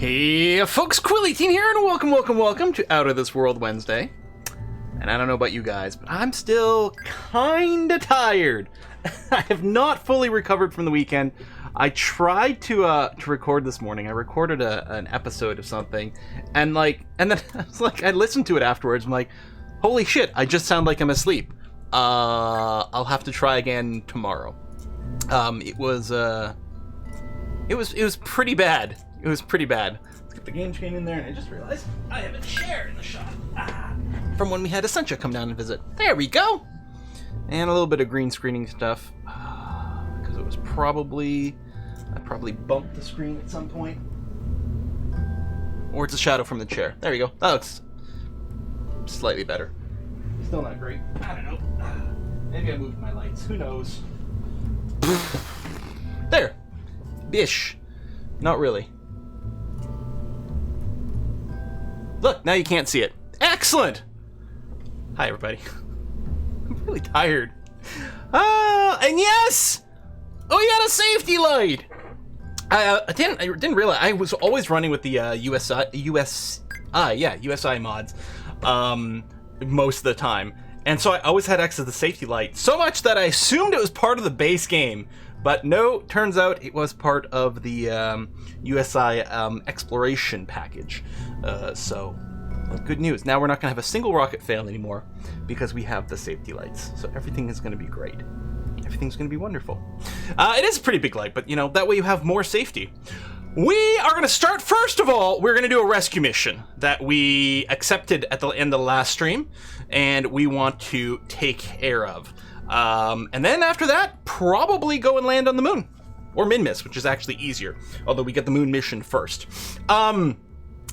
Hey folks, Quilly18 here, and welcome to Out of This World Wednesday. And I don't know about you guys, but I'm still kinda tired. I have not fully recovered from the weekend. I tried to record this morning. I recorded an episode of something, and then I was like, I listened to it afterwards. I'm like, holy shit, I just sound like I'm asleep. I'll have to try again tomorrow. It was pretty bad. It was pretty bad. Let's get the game chain in there, and I just realized I have a chair in the shop. From when we had Essentia come down and visit. There we go! And a little bit of green screening stuff. Because it was I probably bumped the screen at some point. Or it's a shadow from the chair. There we go. Oh, it's slightly better. Still not great. I don't know. Maybe I moved my lights. Who knows? There! Bish. Not really. Look, now you can't see it. Excellent! Hi, everybody. I'm really tired. And yes! Oh, you got a safety light! I didn't realize, I was always running with the USI mods, most of the time. And so I always had access to the safety light, so much that I assumed it was part of the base game. But no, turns out it was part of the USI exploration package. So, good news. Now we're not going to have a single rocket fail anymore because we have the safety lights. So everything is going to be great. Everything's going to be wonderful. It is a pretty big light, but you know, that way you have more safety. We are going to start, first of all, we're going to do a rescue mission that we accepted at the end of the last stream, and we want to take care of. And then after that, probably go and land on the moon. Or Minmus, which is actually easier. Although we get the moon mission first.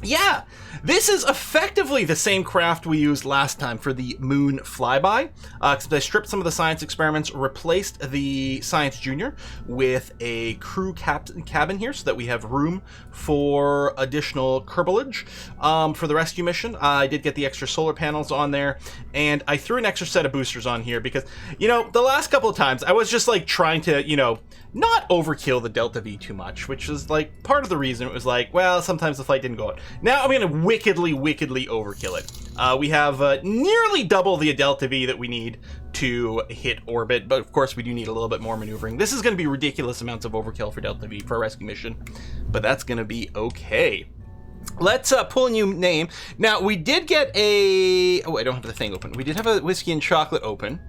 Yeah, this is effectively the same craft we used last time for the moon flyby. Except I stripped some of the science experiments, replaced the Science Junior with a crew cabin here so that we have room for additional Kerbalage for the rescue mission. I did get the extra solar panels on there, and I threw an extra set of boosters on here because, you know, the last couple of times I was just like trying to, you know, not overkill the Delta V too much, which was like part of the reason. It was like, well, sometimes the flight didn't go out. Now I'm going to wickedly overkill it. We have nearly double the Delta V that we need to hit orbit, but of course we do need a little bit more maneuvering. This is going to be ridiculous amounts of overkill for Delta V for a rescue mission, but that's going to be okay. Let's pull a new name. Now, we did get a... Oh, I don't have the thing open. We did have a whiskey and chocolate open.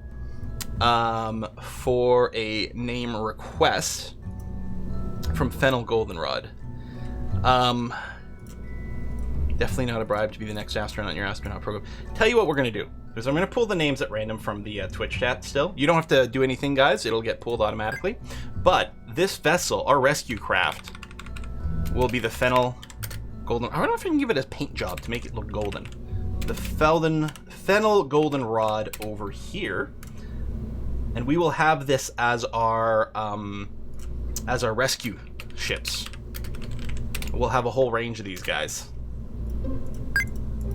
For a name request from Fennel Goldenrod. Definitely not a bribe to be the next astronaut in your astronaut program. Tell you what we're going to do, because I'm going to pull the names at random from the Twitch chat still. You don't have to do anything, guys. It'll get pulled automatically. But this vessel, our rescue craft, will be the Fennel Golden... I don't know if I can give it a paint job to make it look golden. The Fennel Goldenrod over here. And we will have this as our rescue ships. We'll have a whole range of these guys.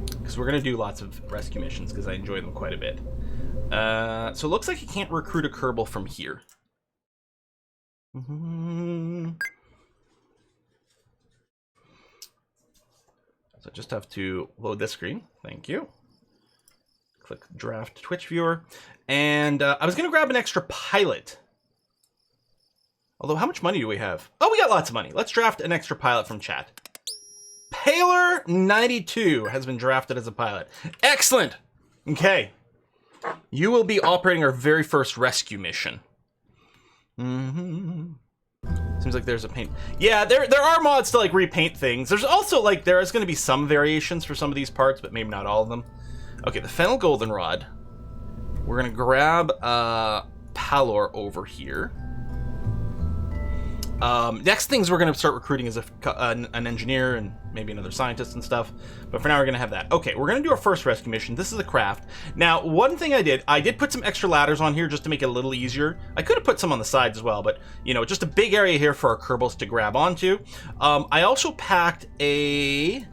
Because we're going to do lots of rescue missions, because I enjoy them quite a bit. So it looks like you can't recruit a Kerbal from here. So I just have to load this screen. Thank you. Click draft Twitch viewer. And I was going to grab an extra pilot. Although, how much money do we have? Oh, we got lots of money. Let's draft an extra pilot from chat. Paler92 has been drafted as a pilot. Excellent. Okay. You will be operating our very first rescue mission. Seems like there's a paint. Yeah, there are mods to like repaint things. There's also like there is going to be some variations for some of these parts, but maybe not all of them. Okay, the Fennel Goldenrod. We're going to grab Palor over here. Next things we're going to start recruiting is an engineer and maybe another scientist and stuff. But for now, we're going to have that. Okay, we're going to do our first rescue mission. This is a craft. Now, one thing I did put some extra ladders on here just to make it a little easier. I could have put some on the sides as well, but, you know, just a big area here for our Kerbals to grab onto. I also packed a...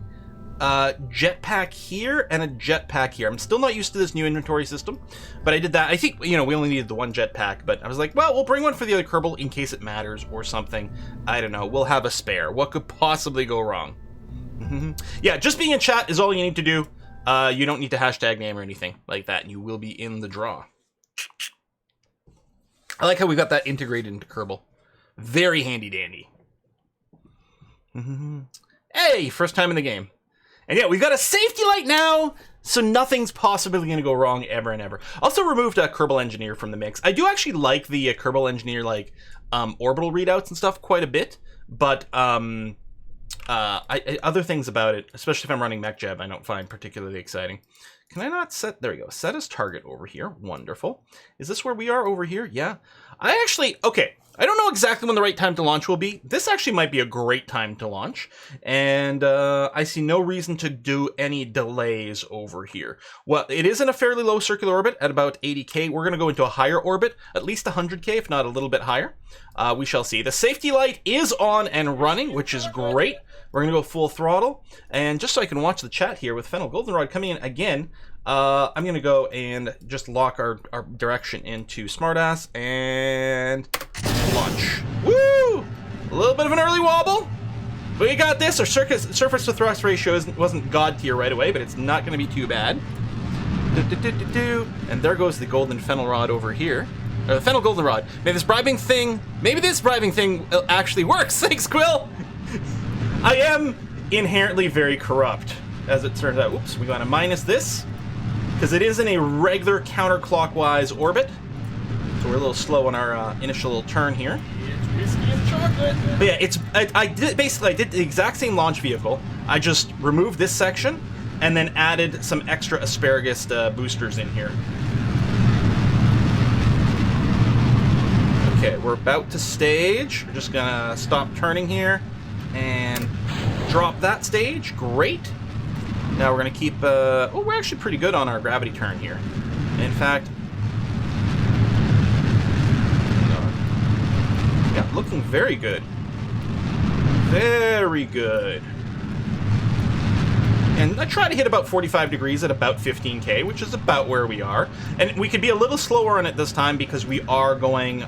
jetpack here and a jetpack here. I'm still not used to this new inventory system, but I did that. I think, you know, we only needed the one jetpack, but I was like, well, we'll bring one for the other Kerbal in case it matters or something. I don't know. We'll have a spare. What could possibly go wrong? Yeah, just being in chat is all you need to do. You don't need to hashtag name or anything like that, and you will be in the draw. I like how we got that integrated into Kerbal. Very handy dandy. Hey, first time in the game. And yeah, we've got a safety light now, so nothing's possibly going to go wrong ever and ever. Also removed a Kerbal Engineer from the mix. I do actually like the Kerbal Engineer, like, orbital readouts and stuff quite a bit, but other things about it, especially if I'm running Mech Jab, I don't find particularly exciting. Can I not set... There we go. Set as target over here. Wonderful. Is this where we are over here? Yeah. I actually... Okay. I don't know exactly when the right time to launch will be. This actually might be a great time to launch. And I see no reason to do any delays over here. Well, it is in a fairly low circular orbit at about 80K. We're going to go into a higher orbit, at least 100K, if not a little bit higher. We shall see. The safety light is on and running, which is great. We're going to go full throttle. And just so I can watch the chat here with Fennel Goldenrod coming in again, I'm going to go and just lock our direction into Smartass and launch. Woo! A little bit of an early wobble. But we got this. Our surface to thrust ratio wasn't god tier right away, but it's not going to be too bad. And there goes the golden fennel rod over here. Or the fennel goldenrod. Maybe this bribing thing actually works. Thanks, Quill! I am inherently very corrupt, as it turns out. Oops, we got to minus this, because it is in a regular counterclockwise orbit. So we're a little slow on our initial little turn here. It's whiskey and chocolate. But yeah, I did the exact same launch vehicle. I just removed this section and then added some extra asparagus boosters in here. Okay, we're about to stage. We're just gonna stop turning here and drop that stage. Great. Now we're gonna keep, oh, we're actually pretty good on our gravity turn here. In fact, yeah, looking very good. Very good. And I try to hit about 45 degrees at about 15K, which is about where we are. And we could be a little slower on it this time because we are going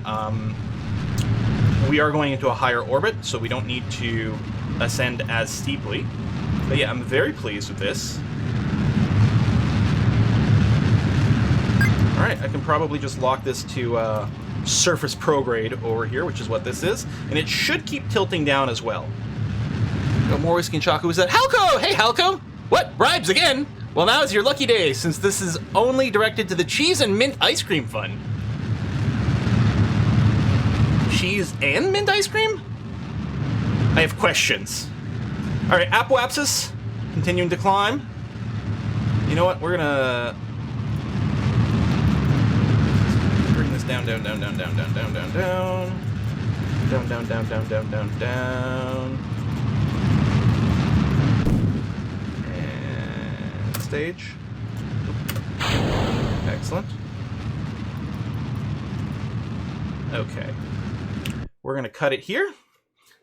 into a higher orbit, so we don't need to ascend as steeply. But yeah, I'm very pleased with this. Alright, I can probably just lock this to surface prograde over here, which is what this is. And it should keep tilting down as well. Got more whiskey and chocolate. Who's that? Halco! Hey, Halco! What? Bribes again? Well, now is your lucky day, since this is only directed to the cheese and mint ice cream fund. Cheese and mint ice cream? I have questions. Alright, Apoapsis, continuing to climb. You know what? We're gonna bring this down, down, down, down, down, down, down, down, down. Down, down, down, down, down, down, down. And stage. Excellent. Okay. We're gonna cut it here.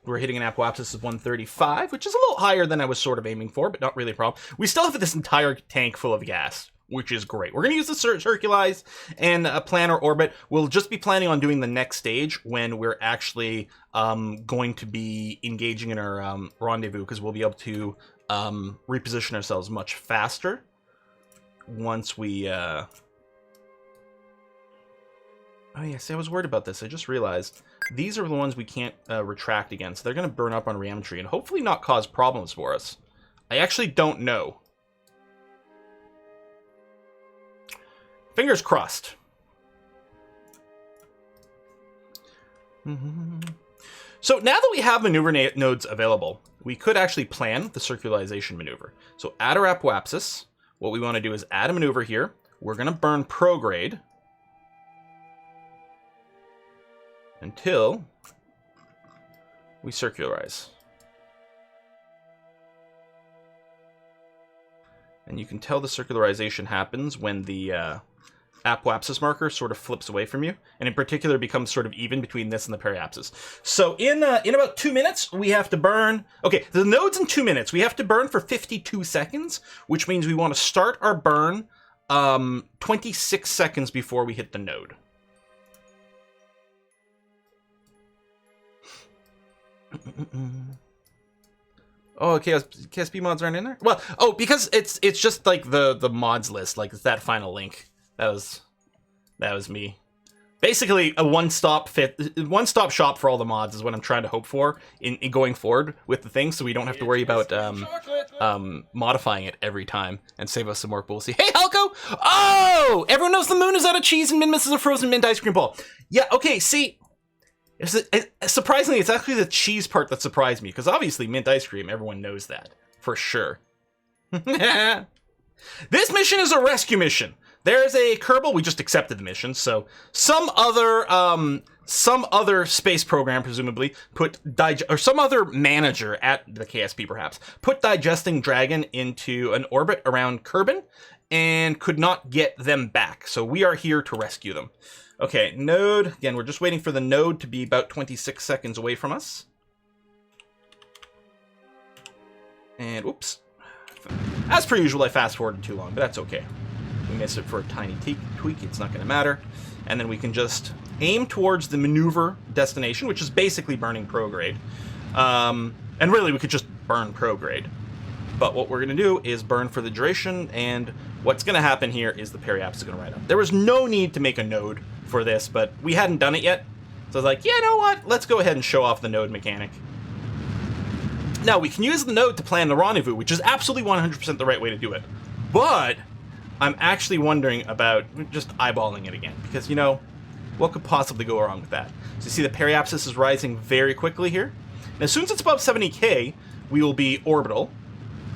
We're hitting an Apoapsis of 135, which is a little higher than I was sort of aiming for, but not really a problem. We still have this entire tank full of gas, which is great. We're going to use the Circulize and plan our orbit. We'll just be planning on doing the next stage when we're actually going to be engaging in our rendezvous, because we'll be able to reposition ourselves much faster once we... Oh yeah, see, I was worried about this. I just realized these are the ones we can't retract again, so they're going to burn up on reentry and hopefully not cause problems for us. I actually don't know. Fingers crossed. So now that we have maneuver nodes available, we could actually plan the circularization maneuver. So add our Apoapsis. What we want to do is add a maneuver here. We're going to burn prograde until we circularize. And you can tell the circularization happens when the Apoapsis marker sort of flips away from you, and in particular becomes sort of even between this and the periapsis. So in about 2 minutes, we have to burn... Okay, the node's in 2 minutes. We have to burn for 52 seconds, which means we want to start our burn 26 seconds before we hit the node. Oh, KSP mods aren't in there? Well, oh, because it's just like the mods list, like it's that final link. That was me. Basically, a one-stop shop for all the mods is what I'm trying to hope for in going forward with the thing, so we don't have to worry about modifying it every time and save us some work. But we'll see. Hey, Halko! Oh! Everyone knows the moon is out of cheese and Min misses a frozen mint ice cream ball. Yeah, okay, see... Surprisingly, it's actually the cheese part that surprised me, because obviously mint ice cream, everyone knows that. For sure. This mission is a rescue mission. There's a Kerbal, we just accepted the mission, so some other space program, presumably, or some other manager at the KSP, perhaps, put Digesting Dragon into an orbit around Kerbin, and could not get them back, so we are here to rescue them. Okay, node, again, we're just waiting for the node to be about 26 seconds away from us. And, oops. As per usual, I fast-forwarded too long, but that's okay. We miss it for a tiny tweak, it's not going to matter. And then we can just aim towards the maneuver destination, which is basically burning prograde. And really, we could just burn prograde. But what we're going to do is burn for the duration, and what's going to happen here is the periaps is going to ride up. There was no need to make a node for this, but we hadn't done it yet. So I was like, yeah, you know what? Let's go ahead and show off the node mechanic. Now, we can use the node to plan the rendezvous, which is absolutely 100% the right way to do it. But I'm actually wondering about just eyeballing it again, because, you know, what could possibly go wrong with that? So you see the periapsis is rising very quickly here. And as soon as it's above 70k, we will be orbital.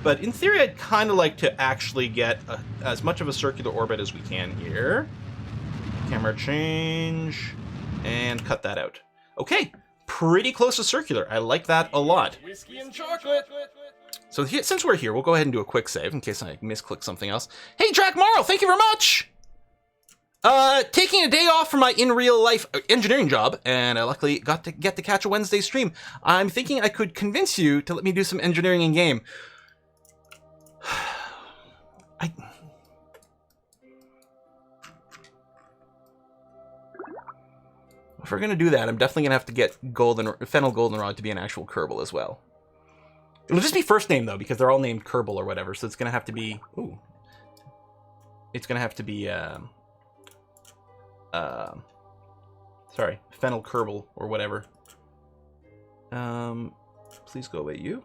But in theory, I'd kind of like to actually get as much of a circular orbit as we can here. Camera change, and cut that out. Okay, pretty close to circular. I like that a lot. Whiskey and chocolate. So since we're here, we'll go ahead and do a quick save in case I misclick something else. Hey, Drac Morrow, thank you very much! Taking a day off from my in-real-life engineering job, and I luckily get to catch a Wednesday stream. I'm thinking I could convince you to let me do some engineering in-game. If we're gonna do that, I'm definitely gonna have to get Fennel Goldenrod to be an actual Kerbal as well. It'll just be first name though, because they're all named Kerbal or whatever, so it's gonna have to be... Ooh. It's gonna have to be, sorry, Fennel Kerbal or whatever. Please go away, you.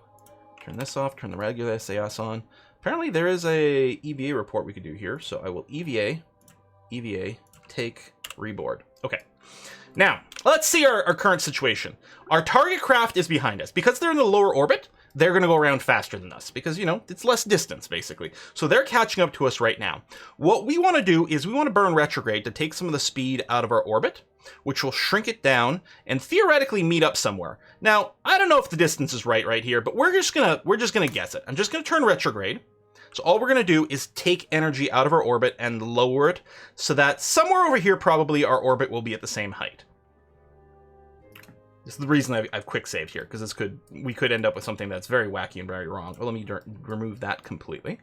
Turn this off, turn the regular SAS on. Apparently there is a EVA report we could do here, so I will EVA, take, reboard. Okay. Now, let's see our current situation. Our target craft is behind us. Because they're in the lower orbit, they're going to go around faster than us. Because, you know, it's less distance, basically. So they're catching up to us right now. What we want to do is we want to burn retrograde to take some of the speed out of our orbit, which will shrink it down and theoretically meet up somewhere. Now, I don't know if the distance is right here, but we're just gonna guess it. I'm just going to turn retrograde. So all we're going to do is take energy out of our orbit and lower it so that somewhere over here probably our orbit will be at the same height. This is the reason I've quick saved here, because we could end up with something that's very wacky and very wrong. Well, let me remove that completely.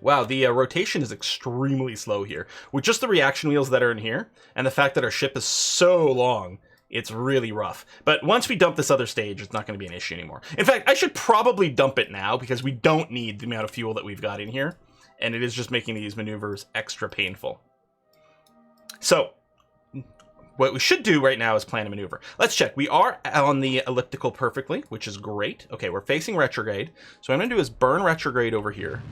Wow, the rotation is extremely slow here. With just the reaction wheels that are in here, and the fact that our ship is so long, it's really rough. But once we dump this other stage, it's not going to be an issue anymore. In fact, I should probably dump it now, because we don't need the amount of fuel that we've got in here, and it is just making these maneuvers extra painful. So, what we should do right now is plan a maneuver. Let's check. We are on the elliptical perfectly, which is great. Okay, we're facing retrograde. So what I'm going to do is burn retrograde over here.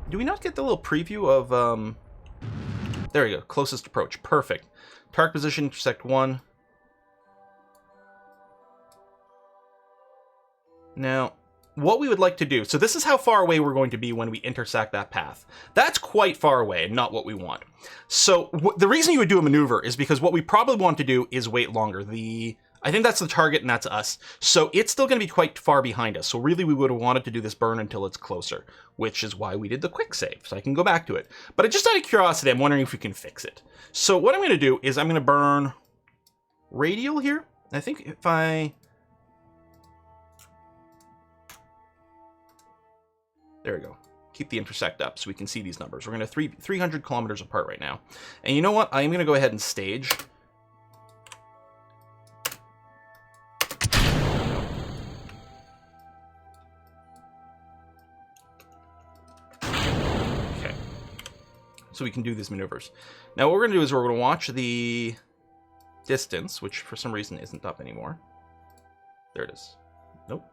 Do we not get the little preview of... There we go. Closest approach. Perfect. Target position, intersect 1. Now, what we would like to do... So this is how far away we're going to be when we intersect that path. That's quite far away and not what we want. So the reason you would do a maneuver is because what we probably want to do is wait longer. I think that's the target and that's us. So it's still going to be quite far behind us. So really we would have wanted to do this burn until it's closer, which is why we did the quick save. So I can go back to it. But just out of curiosity, I'm wondering if we can fix it. So what I'm going to do is I'm going to burn radial here. I think if I... There we go. Keep the intersect up so we can see these numbers. We're going to 300 kilometers apart right now. And you know what? I'm going to go ahead and stage so we can do these maneuvers. Now what we're going to do is we're going to watch the distance, which for some reason isn't up anymore. There it is. Nope.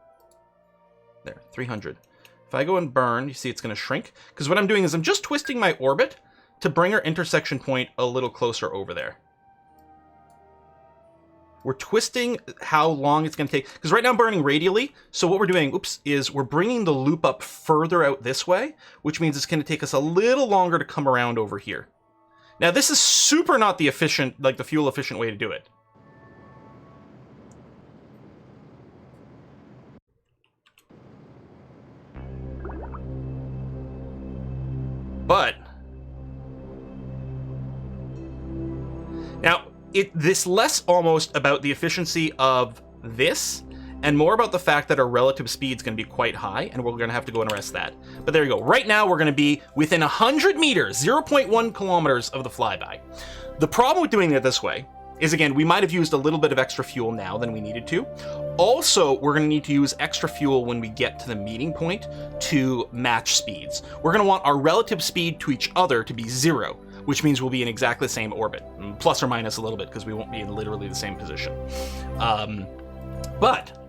There, 300. If I go and burn, you see it's going to shrink. Because what I'm doing is I'm just twisting my orbit to bring our intersection point a little closer over there. We're twisting how long it's going to take. Because right now I'm burning radially. So what we're doing, is we're bringing the loop up further out this way, which means it's going to take us a little longer to come around over here. Now this is super not the efficient, like the fuel efficient way to do it. But now this less almost about the efficiency of this and more about the fact that our relative speed is going to be quite high, and we're going to have to go and arrest that. But there you go. Right now, we're going to be within 100 meters, 0.1 kilometers of the flyby. The problem with doing it this way is, again, we might have used a little bit of extra fuel now than we needed to. Also, we're going to need to use extra fuel when we get to the meeting point to match speeds. We're going to want our relative speed to each other to be 0, which means we'll be in exactly the same orbit, plus or minus a little bit, because we won't be in literally the same position. But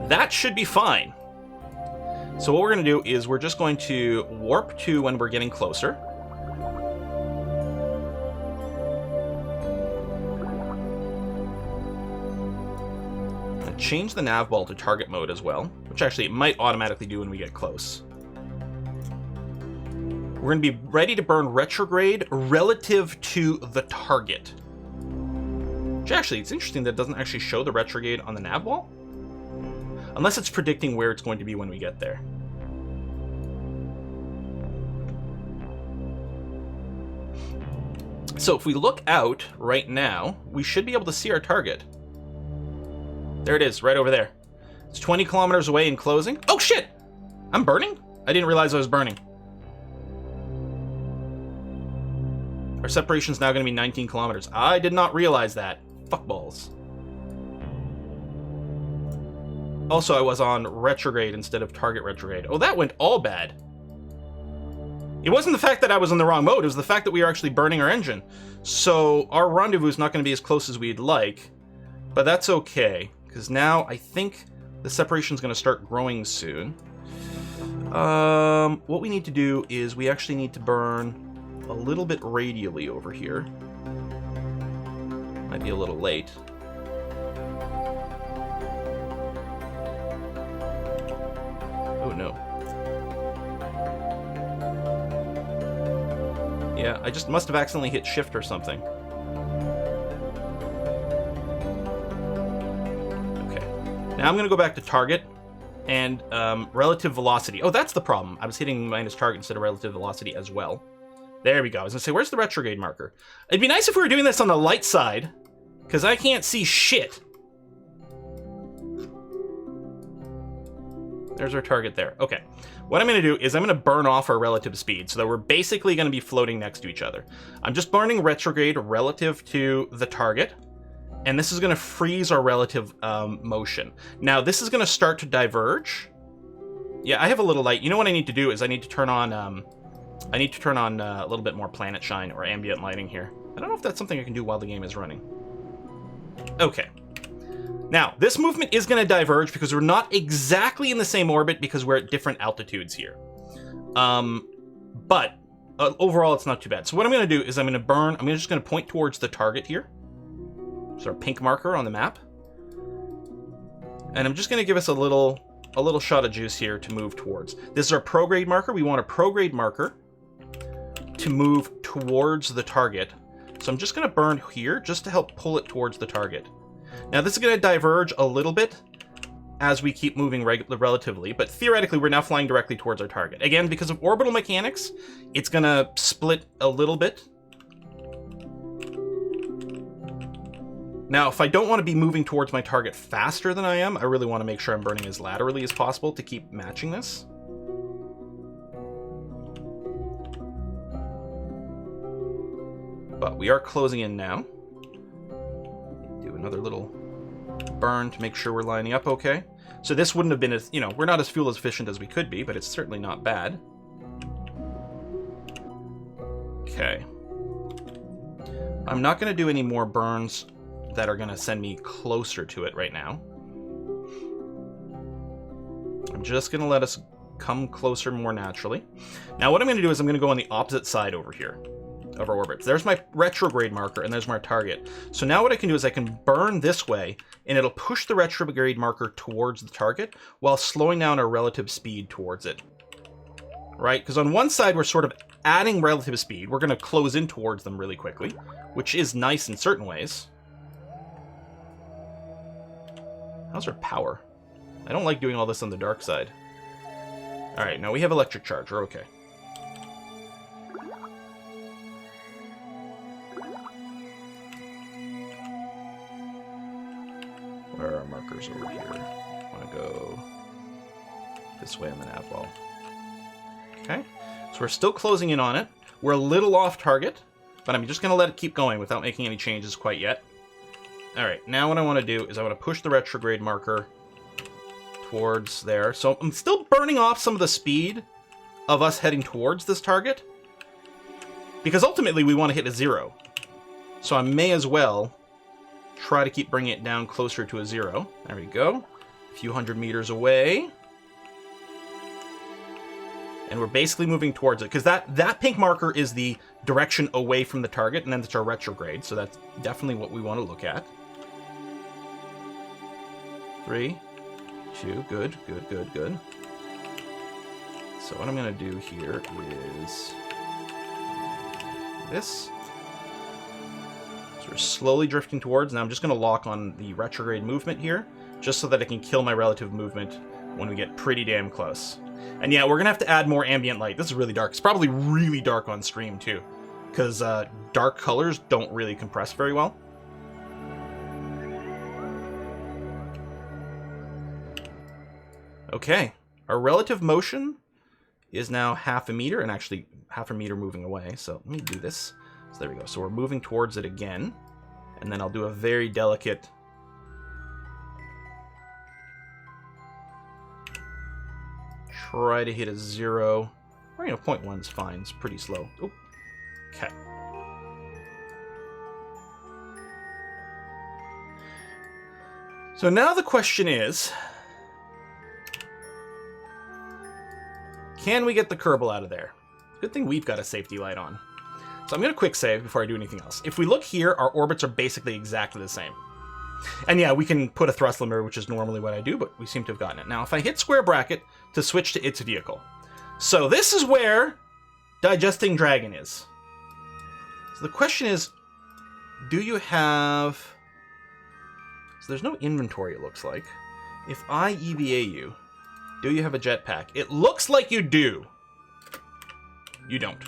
that should be fine. So what we're going to do is we're just going to warp to when we're getting closer. And change the nav ball to target mode as well, which actually it might automatically do when we get close. We're going to be ready to burn retrograde relative to the target. Which actually, it's interesting that it doesn't actually show the retrograde on the nav ball. Unless it's predicting where it's going to be when we get there. So if we look out right now, we should be able to see our target. There it is, right over there. It's 20 kilometers away and closing. Oh shit! I'm burning? I didn't realize I was burning. Our separation is now going to be 19 kilometers. I did not realize that. Fuck balls. Also, I was on retrograde instead of target retrograde. Oh, that went all bad. It wasn't the fact that I was in the wrong mode. It was the fact that we were actually burning our engine. So our rendezvous is not going to be as close as we'd like. But that's okay. Because now I think the separation is going to start growing soon. What we need to do is we actually need to burn a little bit radially over here. Might be a little late. Oh no. Yeah, I just must have accidentally hit shift or something. Okay. Now I'm going to go back to target and relative velocity. Oh, that's the problem. I was hitting minus target instead of relative velocity as well. There we go. I was going to say, where's the retrograde marker? It'd be nice if we were doing this on the light side, because I can't see shit. There's our target there. Okay. What I'm going to do is I'm going to burn off our relative speed so that we're basically going to be floating next to each other. I'm just burning retrograde relative to the target, and this is going to freeze our relative motion. Now, this is going to start to diverge. Yeah, I have a little light. You know what I need to do is I need to turn on a little bit more planet shine or ambient lighting here. I don't know if that's something I can do while the game is running. Okay. Now, this movement is going to diverge because we're not exactly in the same orbit because we're at different altitudes here. But overall, it's not too bad. So what I'm going to do is I'm just going to point towards the target here. So our pink marker on the map. And I'm just going to give us a little shot of juice here to move towards. This is our prograde marker. We want a prograde marker to move towards the target. So I'm just going to burn here just to help pull it towards the target. Now this is going to diverge a little bit as we keep moving relatively, but theoretically we're now flying directly towards our target. Again, because of orbital mechanics, it's going to split a little bit. Now, if I don't want to be moving towards my target faster than I am, I really want to make sure I'm burning as laterally as possible to keep matching this. But we are closing in now. Do another little burn to make sure we're lining up okay. So this wouldn't have been as, we're not as fuel efficient as we could be, but it's certainly not bad. Okay. I'm not going to do any more burns that are going to send me closer to it right now. I'm just going to let us come closer more naturally. Now what I'm going to do is I'm going to go on the opposite side over here of our orbits. There's my retrograde marker and there's my target. So now what I can do is I can burn this way and it'll push the retrograde marker towards the target while slowing down our relative speed towards it. Right? Because on one side we're sort of adding relative speed. We're going to close in towards them really quickly, which is nice in certain ways. How's our power? I don't like doing all this on the dark side. Alright, now we have electric charge. We're okay. Where are our markers over here? I want to go this way on the nav wall. Okay, so we're still closing in on it. We're a little off target, but I'm just going to let it keep going without making any changes quite yet. Alright, now what I want to do is I want to push the retrograde marker towards there. So I'm still burning off some of the speed of us heading towards this target, because ultimately we want to hit a 0. So I may as well try to keep bringing it down closer to a 0. There we go. A few hundred meters away. And we're basically moving towards it, because that pink marker is the direction away from the target, and then it's our retrograde, so that's definitely what we want to look at. 3, 2, good, good, good, good. So what I'm going to do here is this. So we're slowly drifting towards. Now I'm just going to lock on the retrograde movement here, just so that I can kill my relative movement when we get pretty damn close. And yeah, we're going to have to add more ambient light. This is really dark. It's probably really dark on stream too, because dark colors don't really compress very well. Okay, our relative motion is now half a meter, and actually half a meter moving away. So let me do this. So there we go. So we're moving towards it again, and then I'll do a very delicate try to hit a 0. Or, 0.1 is fine. It's pretty slow. Oh, okay. So now the question is, can we get the Kerbal out of there? Good thing we've got a safety light on. So I'm going to quick save before I do anything else. If we look here, our orbits are basically exactly the same. And yeah, we can put a thrust limiter, which is normally what I do, but we seem to have gotten it. Now, if I hit square bracket to switch to its vehicle. So this is where Digesting Dragon is. So the question is, do you have... So there's no inventory, it looks like. If I EVA you, do you have a jetpack? It looks like you do. You don't.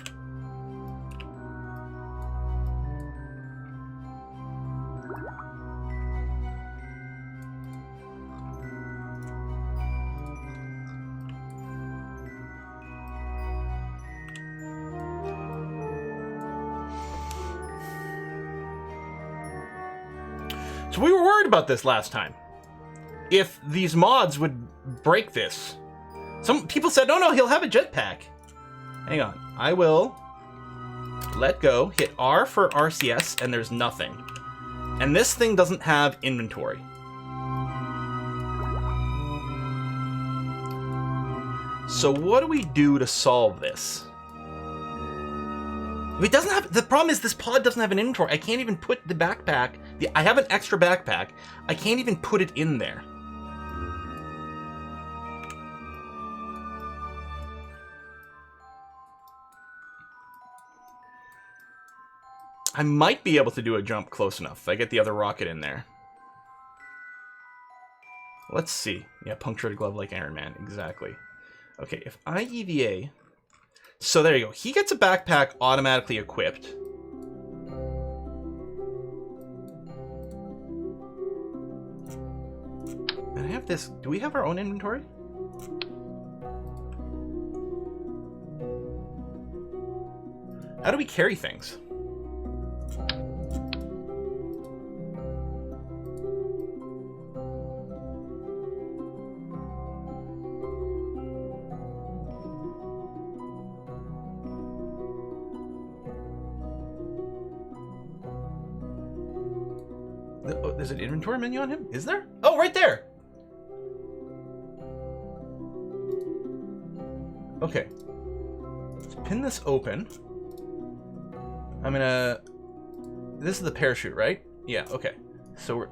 So we were worried about this last time. If these mods would break this. Some people said, no, he'll have a jetpack. Hang on. I will let go, hit R for RCS, and there's nothing. And this thing doesn't have inventory. So what do we do to solve this? It doesn't have, the problem is this pod doesn't have an inventory. I can't even put the backpack, I have an extra backpack. I can't even put it in there. I might be able to do a jump close enough if I get the other rocket in there. Let's see. Yeah, punctured glove like Iron Man. Exactly. Okay, if I EVA... So there you go. He gets a backpack automatically equipped. And I have this... Do we have our own inventory? How do we carry things? Oh, there's an inventory menu on him? Is there? Oh, right there! Okay. Let's pin this open. I'm gonna... This is the parachute, right? Yeah, okay. So we're...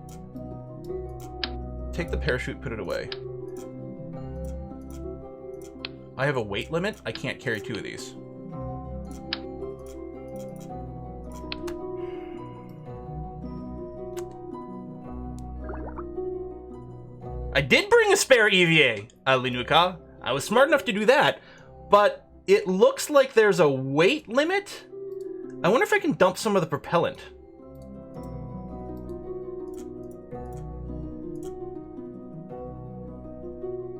Take the parachute, put it away. I have a weight limit. I can't carry 2 of these. I did bring a spare EVA, Linuka. I was smart enough to do that, but it looks like there's a weight limit. I wonder if I can dump some of the propellant.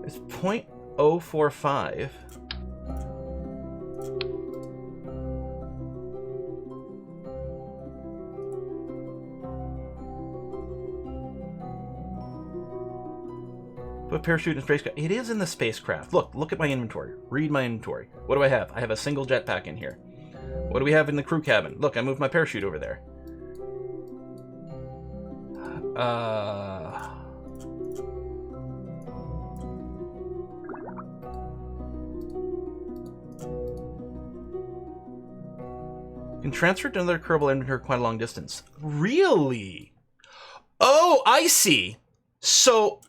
It's 0.045. But parachute and spacecraft. It is in the spacecraft. Look at my inventory. Read my inventory. What do I have? I have a single jetpack in here. What do we have in the crew cabin? Look, I moved my parachute over there. Can transfer to another Kerbal inventory quite a long distance. Really? Oh, I see. So...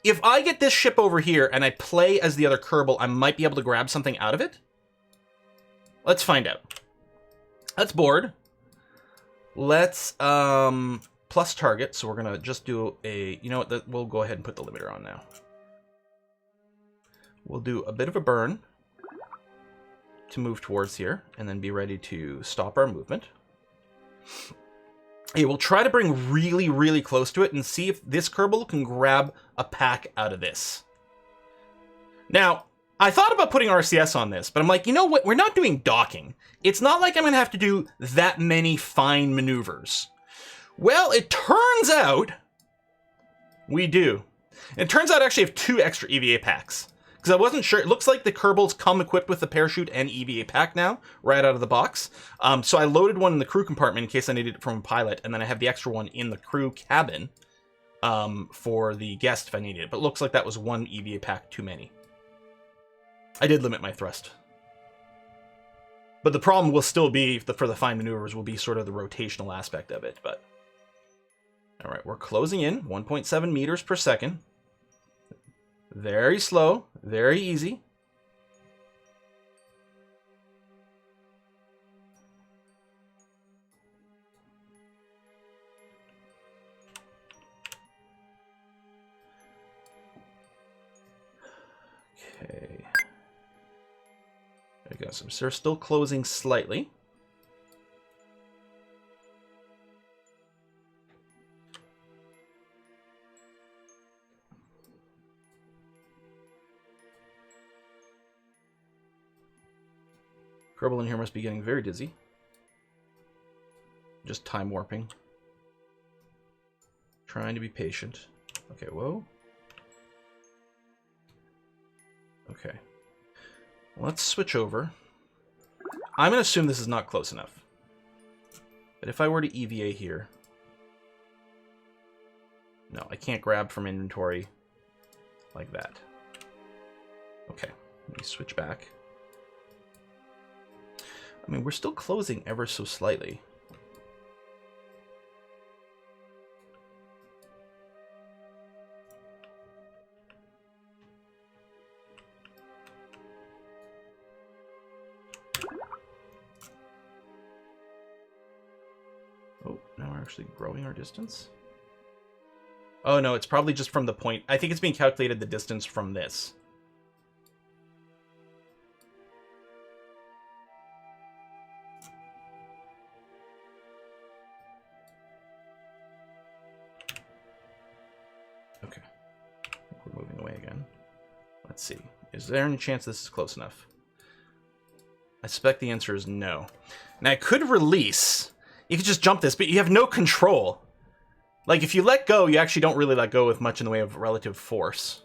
if I get this ship over here and I play as the other Kerbal, I might be able to grab something out of it? Let's find out. Let's board. Let's plus target. So we're gonna just do a, you know what, we'll go ahead and put the limiter on now. We'll do a bit of a burn to move towards here and then be ready to stop our movement. Okay, we'll try to bring really, really close to it and see if this Kerbal can grab a pack out of this. Now, I thought about putting RCS on this, but I'm like, you know what? We're not doing docking. It's not like I'm going to have to do that many fine maneuvers. Well, it turns out we do. It turns out I actually have 2 extra EVA packs. Because I wasn't sure. It looks like the Kerbals come equipped with the parachute and EVA pack now, right out of the box. So I loaded one in the crew compartment in case I needed it from a pilot, and then I have the extra one in the crew cabin for the guest if I needed it. But it looks like that was 1 EVA pack too many. I did limit my thrust. But the problem will still be, for the fine maneuvers, will be sort of the rotational aspect of it. But all right, we're closing in 1.7 meters per second. Very slow, very easy. Okay. There we go. So they're still closing slightly. Kerbal in here must be getting very dizzy. Just time warping. Trying to be patient. Okay, whoa. Okay. Let's switch over. I'm going to assume this is not close enough. But if I were to EVA here... No, I can't grab from inventory like that. Okay, let me switch back. I mean, we're still closing ever so slightly. Oh, now we're actually growing our distance. Oh no, it's probably just from the point. I think it's being calculated the distance from this. Okay, I think we're moving away again. Let's see. Is there any chance this is close enough? I suspect the answer is no. Now I could release. You could just jump this, but you have no control. Like, if you let go, you actually don't really let go with much in the way of relative force.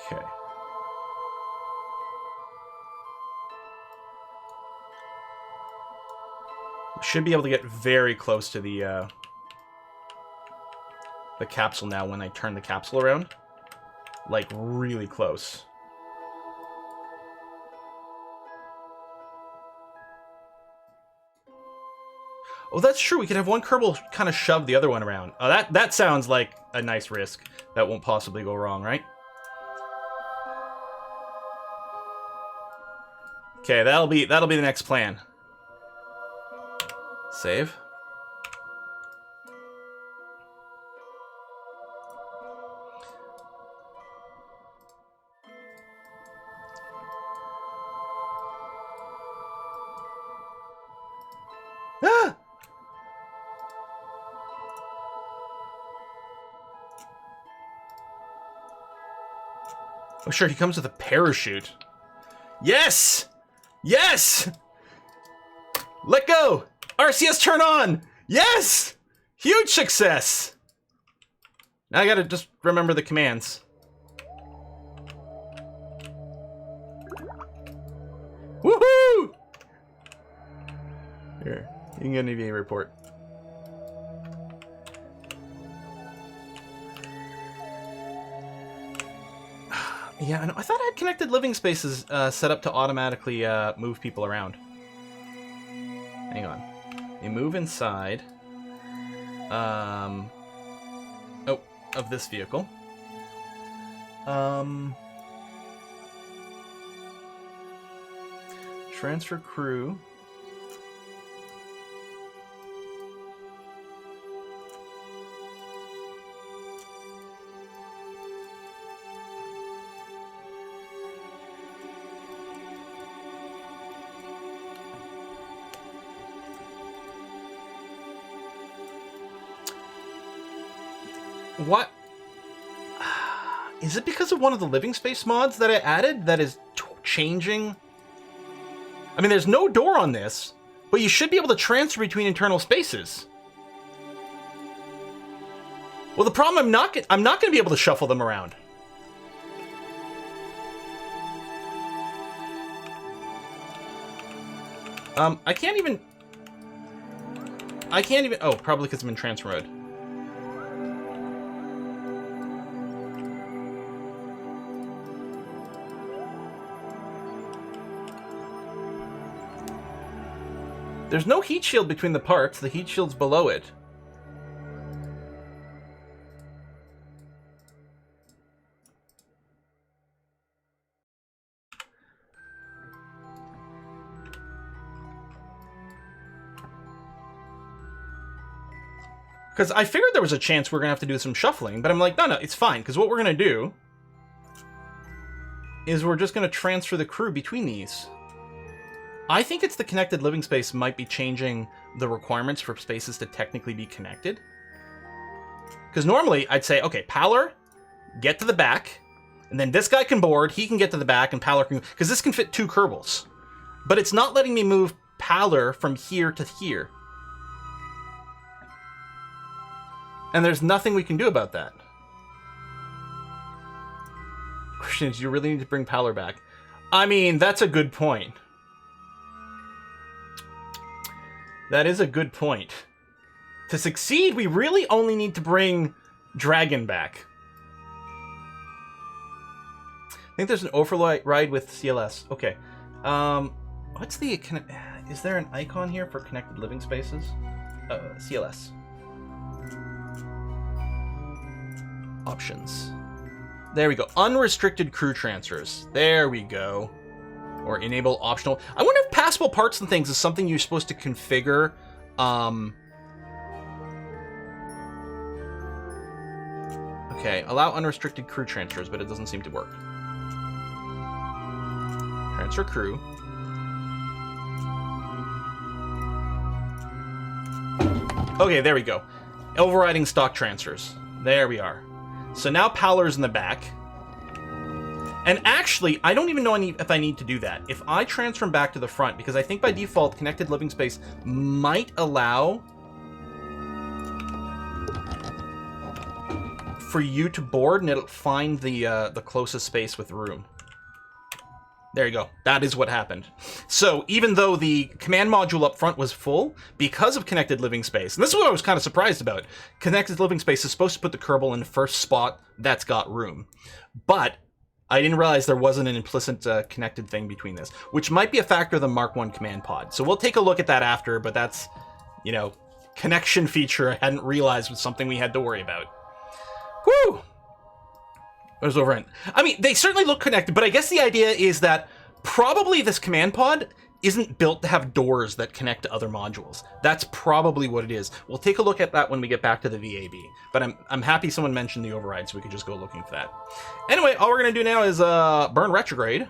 Okay. We should be able to get very close to the capsule now when I turn the capsule around. Like, really close. Oh, that's true. We could have one Kerbal kind of shove the other one around. Oh, that sounds like a nice risk. That won't possibly go wrong, right? Okay, that'll be the next plan. Save. Ah! Oh, sure, he comes with a parachute. Yes! Yes! Let go! RCS turn on! Yes! Huge success! Now I gotta just remember the commands. Woohoo! Here, you can get an EVA report. Yeah, I thought I had connected living spaces set up to automatically move people around. Hang on. You move inside of this vehicle. Transfer crew. What? Is it because of one of the living space mods that I added that is changing? I mean, there's no door on this, but you should be able to transfer between internal spaces. Well, the problem I'm not going to be able to shuffle them around. I can't even. Oh, probably because I'm in transfer mode. There's no heat shield between the parts. The heat shield's below it. Because I figured there was a chance we're going to have to do some shuffling, but I'm like, no, it's fine. Because what we're going to do is we're just going to transfer the crew between these. I think it's the connected living space might be changing the requirements for spaces to technically be connected. Because normally I'd say, okay, Paler, get to the back, and then this guy can board, he can get to the back, and Paler can... Because this can fit 2 Kerbals. But it's not letting me move Paler from here to here. And there's nothing we can do about that. Question is, you really need to bring Paler back? I mean, that's a good point. That is a good point. To succeed, we really only need to bring Dragon back. I think there's an override with CLS. Okay. What's the... Is there an icon here for connected living spaces? CLS. Options. There we go. Unrestricted crew transfers. There we go. Or enable optional. I wonder if passable parts and things is something you're supposed to configure. Okay, allow unrestricted crew transfers, but it doesn't seem to work. Transfer crew. Okay, there we go. Overriding stock transfers. There we are. So now Paler's in the back. And actually, I don't even know if I need to do that. If I transfer him back to the front, because I think by default, connected living space might allow for you to board, and it'll find the closest space with room. There you go. That is what happened. So even though the command module up front was full, because of connected living space, and this is what I was kind of surprised about, connected living space is supposed to put the Kerbal in the first spot that's got room. But I didn't realize there wasn't an implicit connected thing between this, which might be a factor of the Mark 1 command pod. So we'll take a look at that after, but that's, you know, connection feature I hadn't realized was something we had to worry about. Woo! There's overend. I mean, they certainly look connected, but I guess the idea is that probably this command pod isn't built to have doors that connect to other modules. That's probably what it is. We'll take a look at that when we get back to the VAB. But I'm happy someone mentioned the override, so we could just go looking for that. Anyway, all we're going to do now is burn retrograde.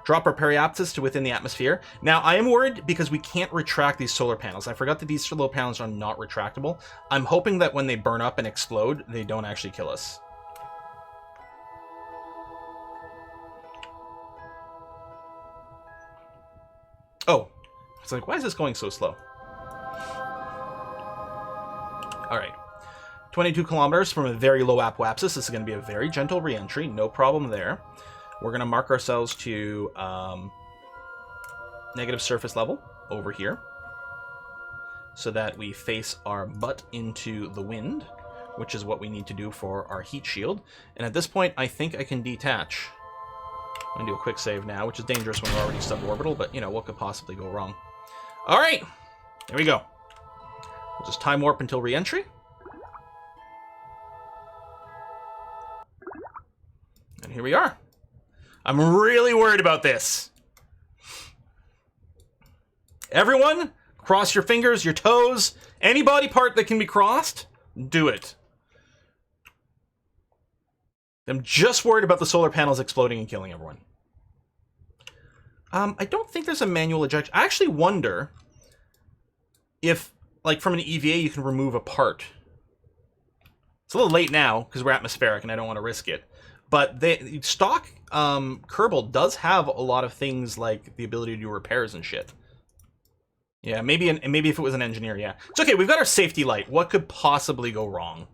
Drop our periapsis to within the atmosphere. Now, I am worried because we can't retract these solar panels. I forgot that these solar panels are not retractable. I'm hoping that when they burn up and explode, they don't actually kill us. Oh, it's like, why is this going so slow? All right, 22 kilometers from a very low apoapsis. This is going to be a very gentle re-entry, no problem there. We're going to mark ourselves to negative surface level over here so that we face our butt into the wind, which is what we need to do for our heat shield. And at this point, I think I can detach. I'm going to do a quick save now, which is dangerous when we're already suborbital, but, you know, what could possibly go wrong? All right, there we go. We'll just time warp until re-entry. And here we are. I'm really worried about this. Everyone, cross your fingers, your toes, any body part that can be crossed, do it. I'm just worried about the solar panels exploding and killing everyone. I don't think there's a manual ejection. I actually wonder if, like, from an EVA, you can remove a part. It's a little late now, because we're atmospheric, and I don't want to risk it. But the stock Kerbal does have a lot of things, like the ability to do repairs and shit. Yeah, maybe if it was an engineer, yeah. It's okay, we've got our safety light. What could possibly go wrong?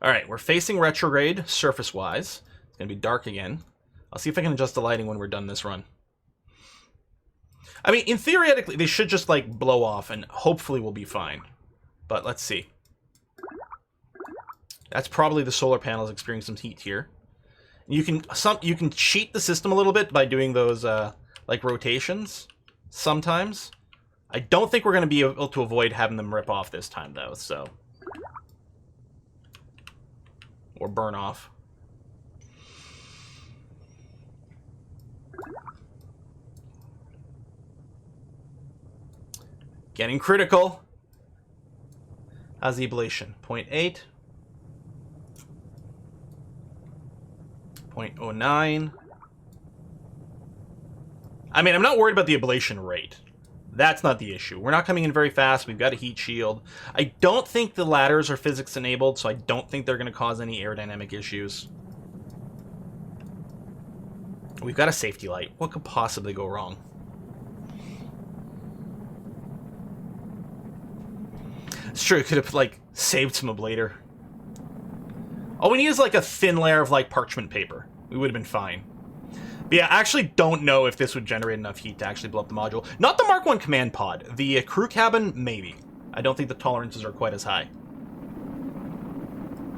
All right, we're facing retrograde, surface-wise. It's going to be dark again. I'll see if I can adjust the lighting when we're done this run. I mean, in theoretically, they should just, like, blow off, and hopefully we'll be fine. But let's see. That's probably the solar panels experiencing some heat here. You can cheat the system a little bit by doing those, like, rotations sometimes. I don't think we're going to be able to avoid having them rip off this time, though, so... Or burn off. Getting critical. How's the ablation? 0.8. 0.09. I mean, I'm not worried about the ablation rate. That's not the issue. We're not coming in very fast. We've got a heat shield. I don't think the ladders are physics enabled, so I don't think they're going to cause any aerodynamic issues. We've got a safety light. What could possibly go wrong? It's true, it could have, like, saved some ablator. All we need is, like, a thin layer of, like, parchment paper. We would have been fine. But yeah, I actually don't know if this would generate enough heat to actually blow up the module. Not the Mark 1 command pod. The crew cabin, maybe. I don't think the tolerances are quite as high.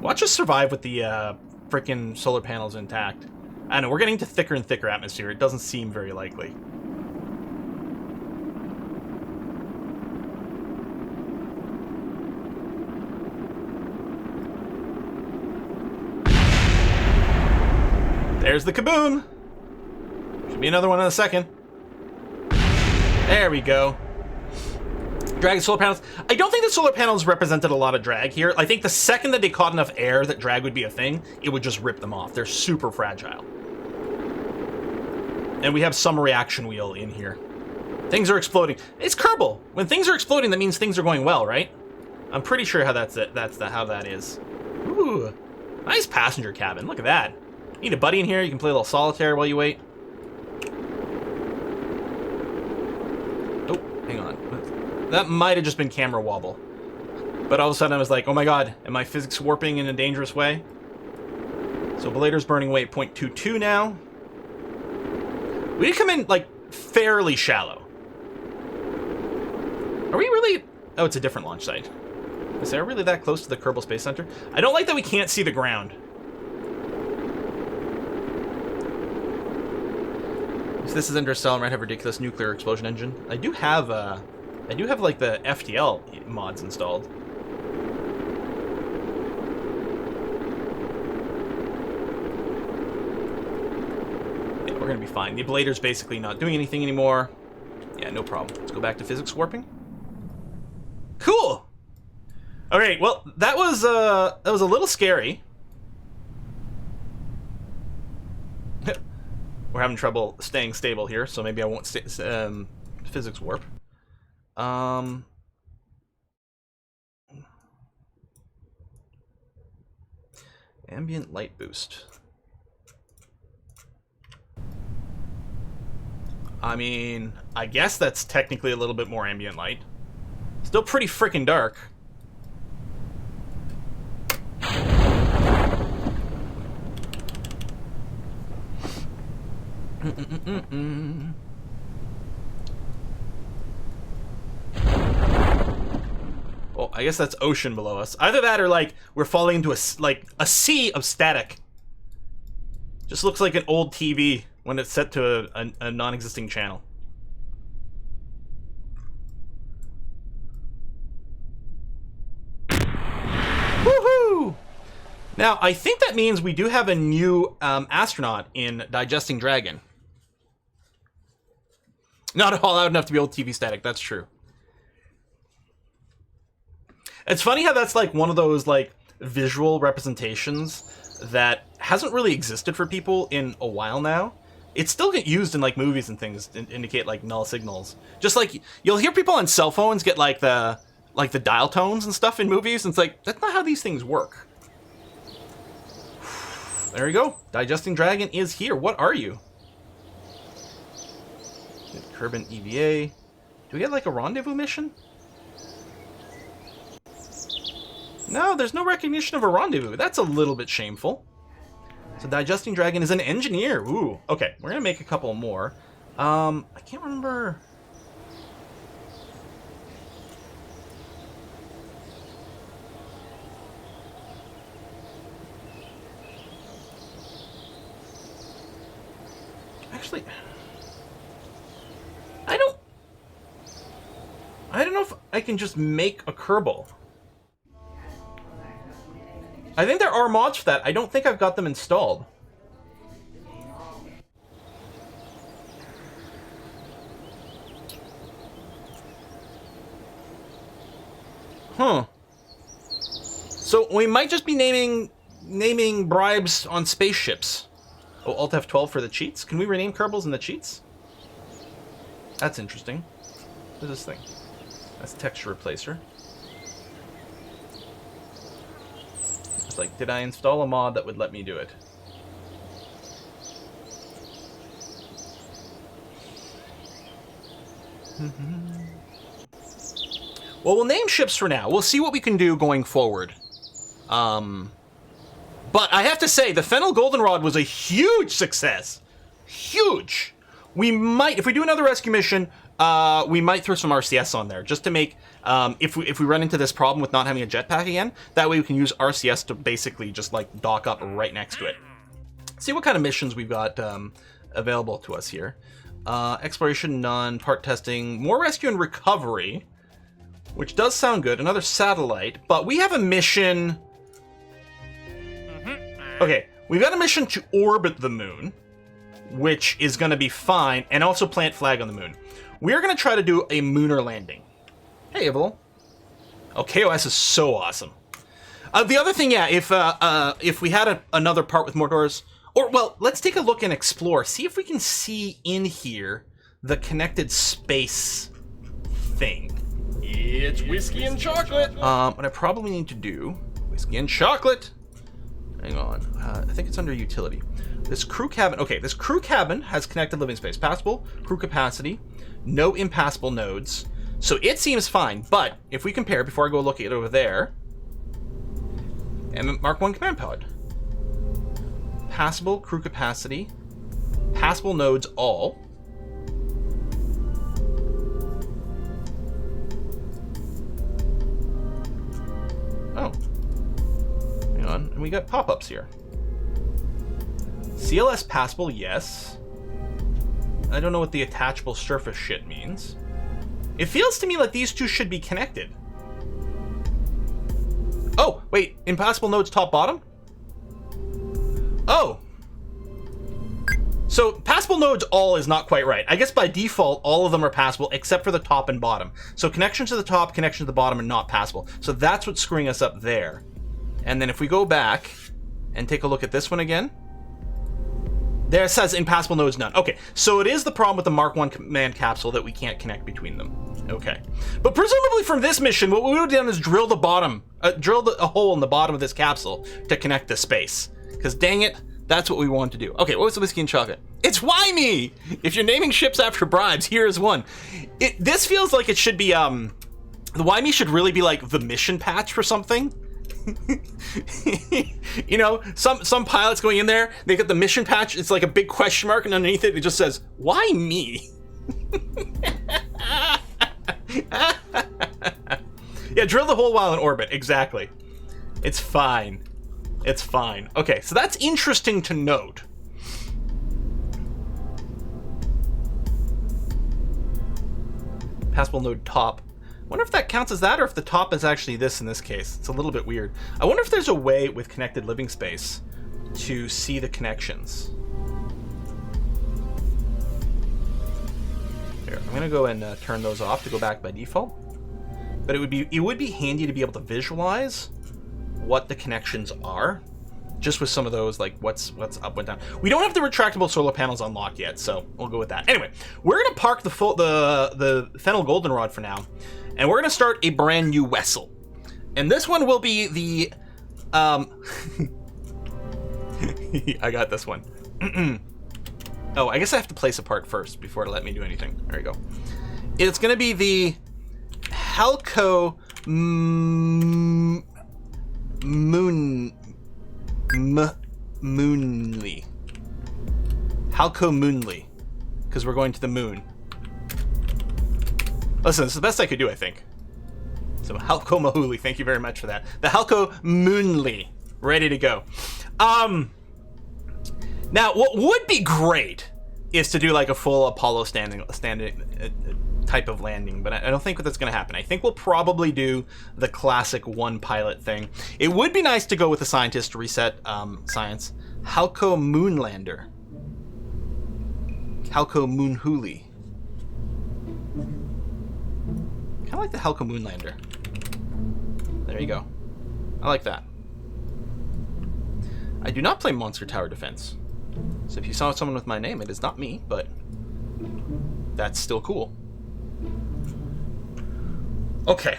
Watch us survive with the frickin' solar panels intact. I know, we're getting to thicker and thicker atmosphere. It doesn't seem very likely. There's the kaboom! Should be another one in a second. There we go. Drag the solar panels. I don't think the solar panels represented a lot of drag here. I think the second that they caught enough air that drag would be a thing, it would just rip them off. They're super fragile. And we have some reaction wheel in here. Things are exploding. It's Kerbal. When things are exploding, that means things are going well, right? I'm pretty sure how that's it. How that is. Ooh, nice passenger cabin. Look at that. Need a buddy in here. You can play a little solitaire while you wait. Oh, hang on. That might have just been camera wobble. But all of a sudden I was like, oh my god, am I physics warping in a dangerous way? So Belader's burning away at 0.22 now. We did come in, like, fairly shallow. Are we really... Oh, it's a different launch site. Is there really that close to the Kerbal Space Center? I don't like that we can't see the ground. If this is Interstellar, I might have a ridiculous nuclear explosion engine. I do have like the FTL mods installed. Yeah, we're gonna be fine. The ablator's basically not doing anything anymore. Yeah, no problem. Let's go back to physics warping. Cool. All right. Well, that was a little scary. We're having trouble staying stable here, so maybe I won't physics warp. Ambient light boost. I mean, I guess that's technically a little bit more ambient light. Still pretty freaking dark. Oh, I guess that's ocean below us. Either that or, like, we're falling into a sea of static. Just looks like an old TV when it's set to a non-existing channel. Woohoo! Now, I think that means we do have a new astronaut in Digesting Dragon. Not all loud enough to be old TV static, that's true. It's funny how that's like one of those like visual representations that hasn't really existed for people in a while now. It's still get used in like movies and things to indicate like null signals. Just like you'll hear people on cell phones get like the dial tones and stuff in movies, and it's like that's not how these things work. There you go. Digesting Dragon is here. What are you? Kerbin EVA. Do we get like a rendezvous mission? No, there's no recognition of a rendezvous. That's a little bit shameful. So Digesting Dragon is an engineer. Ooh, okay. We're gonna make a couple more. I can't remember. Actually, I don't know if I can just make a Kerbal. I think there are mods for that. I don't think I've got them installed. Huh. So we might just be naming bribes on spaceships. Oh, Alt F12 for the cheats? Can we rename Kerbals in the cheats? That's interesting. What is this thing? That's texture replacer. It's like, did I install a mod that would let me do it? Well, we'll name ships for now. We'll see what we can do going forward. But I have to say, the Fennel Goldenrod was a huge success. Huge. We might, if we do another rescue mission, we might throw some RCS on there just to make, if we run into this problem with not having a jetpack again, that way we can use RCS to basically just like dock up right next to it. See what kind of missions we've got available to us here. Exploration, none. Part testing, more rescue and recovery, which does sound good. Another satellite, but we have a mission. Okay, we've got a mission to orbit the moon, which is going to be fine, and also plant flag on the moon. We're going to try to do a lunar landing. Hey, Evil. Oh, KOS is so awesome. The other thing, yeah, if we had another part with more doors, or, well, let's take a look and explore. See if we can see in here the connected space thing. It's whiskey and chocolate. What I probably need to do, whiskey and chocolate. Hang on, I think it's under utility. This crew cabin, okay, this crew cabin has connected living space. Passable, crew capacity, no impassable nodes. So it seems fine, but if we compare, before I go look at it over there, and Mark 1 command pod. Passable, crew capacity, passable nodes all. Oh. Hang on, and we got pop-ups here. CLS passable, yes. I don't know what the attachable surface shit means. It feels to me like these two should be connected. Oh, wait, impassable nodes top bottom? Oh. So passable nodes all is not quite right. I guess by default, all of them are passable except for the top and bottom. So connection to the top, connection to the bottom are not passable. So that's what's screwing us up there. And then if we go back and take a look at this one again, there it says impassable nodes none. Okay, so it is the problem with the Mark 1 command capsule that we can't connect between them. Okay. But presumably from this mission, what we would have done is drill the bottom, drill a hole in the bottom of this capsule to connect the space. Because dang it, that's what we want to do. Okay, what was the whiskey and chocolate? It's Why Me! If you're naming ships after bribes, here's one. This feels like it should be, the Why Me should really be like the mission patch for something. You know, some pilots going in there, they get the mission patch, it's like a big question mark, and underneath it, it just says, why me? Yeah, drill the hole while in orbit, exactly. It's fine. It's fine. Okay, so that's interesting to note. Passable node top. Wonder if that counts as that, or if the top is actually this in this case. It's a little bit weird. I wonder if there's a way with connected living space to see the connections. Here, I'm gonna go and turn those off to go back by default. But it would be handy to be able to visualize what the connections are, just with some of those, like what's up and down. We don't have the retractable solar panels unlocked yet, so we'll go with that. Anyway, we're gonna park the fennel goldenrod for now. And we're going to start a brand new vessel. And this one will be the... I got this one. Oh, I guess I have to place a part first before it let me do anything. There we go. It's going to be the Halco Moonly. Halco Moonly. Because we're going to the moon. Listen, this is the best I could do, I think. So, Halco Mahuli, thank you very much for that. The Halco Moonly, ready to go. Now, what would be great is to do like a full Apollo standing type of landing, but I don't think that's going to happen. I think we'll probably do the classic one pilot thing. It would be nice to go with the scientist to reset science. Halco Moonlander. Halco Moonhuli. Kind of like the Halco Moonlander. There you go. I like that. I do not play Monster Tower Defense. So if you saw someone with my name, it is not me, but that's still cool. Okay.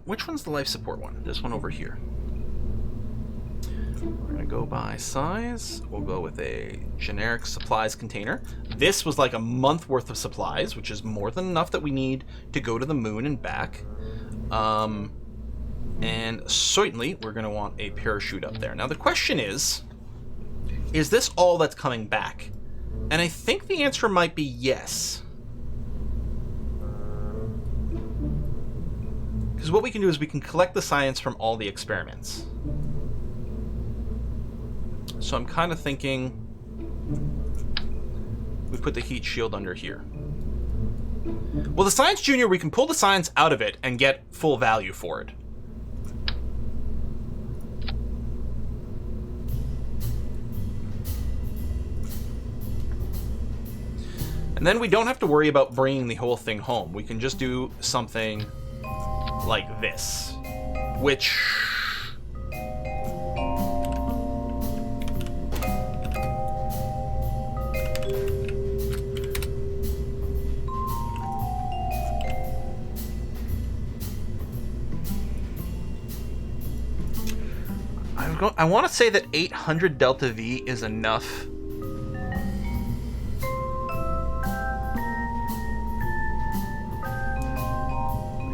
Which one's the life support one? This one over here. We're gonna go by size. We'll go with a generic supplies container. This was like a month worth of supplies, which is more than enough that we need to go to the moon and back. And certainly we're gonna want a parachute up there. Now the question is this all that's coming back? And I think the answer might be yes. Because what we can do is we can collect the science from all the experiments. So I'm kind of thinking we put the heat shield under here. Well, the Science Junior, we can pull the science out of it and get full value for it. And then we don't have to worry about bringing the whole thing home. We can just do something like this, which... I want to say that 800 Delta V is enough.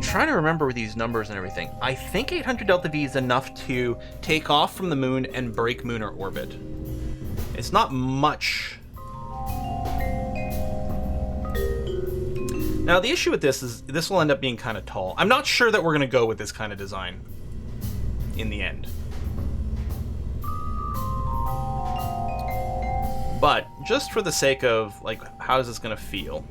trying to remember these numbers and everything. I think 800 delta V is enough to take off from the moon and break lunar orbit. It's not much. Now, the issue with this is this will end up being kind of tall. I'm not sure that we're going to go with this kind of design in the end. But just for the sake of, like, how is this going to feel?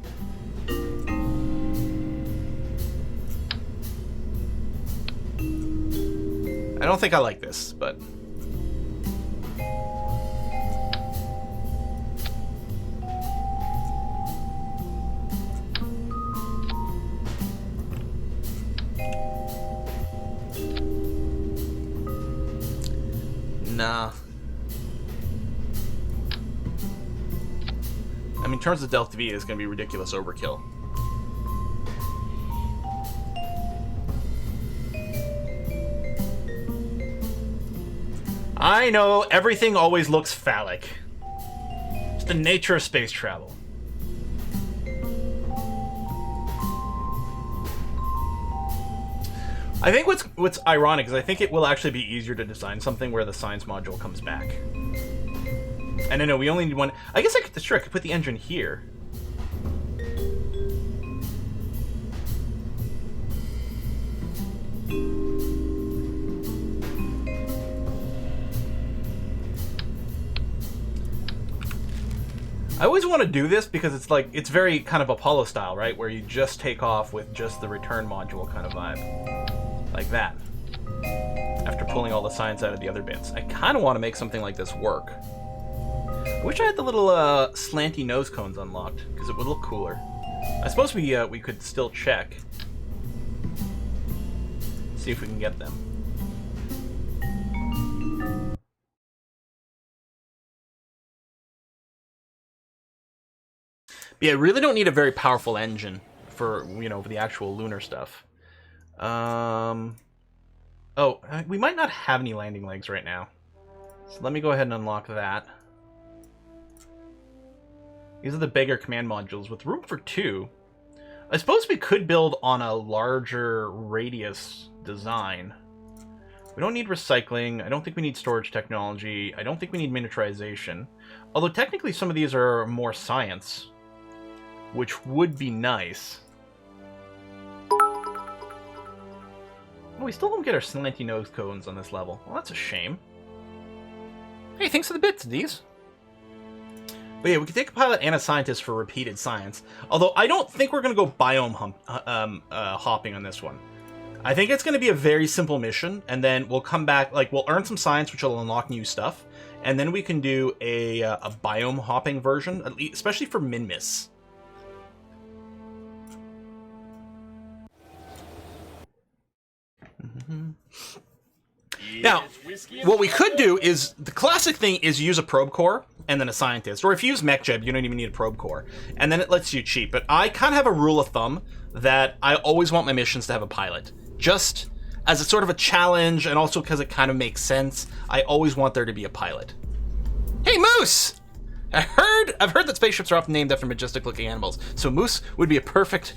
I don't think I like this, but... Nah. I mean, in terms of Delta V, it's going to be ridiculous overkill. I know, everything always looks phallic. It's the nature of space travel. I think what's ironic is I think it will actually be easier to design something where the science module comes back. And I know we only need one. I guess I could put the engine here. I always want to do this because it's like, it's very kind of Apollo style, right? Where you just take off with just the return module kind of vibe. Like that. After pulling all the science out of the other bits. I kind of want to make something like this work. I wish I had the little slanty nose cones unlocked, because it would look cooler. I suppose we could still check. See if we can get them. But yeah, I really don't need a very powerful engine for, you know, for the actual lunar stuff. Oh, we might not have any landing legs right now. So let me go ahead and unlock that. These are the bigger command modules with room for 2. I suppose we could build on a larger radius design. We don't need recycling. I don't think we need storage technology. I don't think we need miniaturization. Although technically some of these are more science, which would be nice. Oh, we still don't get our slanty nose cones on this level. Well, that's a shame. Hey, thanks for the bits, these. But yeah, we can take a pilot and a scientist for repeated science. Although I don't think we're going to go biome hopping on this one. I think it's going to be a very simple mission, and then we'll come back, like, we'll earn some science, which will unlock new stuff, and then we can do a biome hopping version, at least, especially for Minmus. Now, what we could do is, the classic thing is use a probe core and then a scientist. Or if you use MechJeb, you don't even need a probe core. And then it lets you cheat. But I kind of have a rule of thumb that I always want my missions to have a pilot. Just as a sort of a challenge, and also because it kind of makes sense, I always want there to be a pilot. Hey, Moose! I've heard that spaceships are often named after majestic-looking animals, so Moose would be a perfect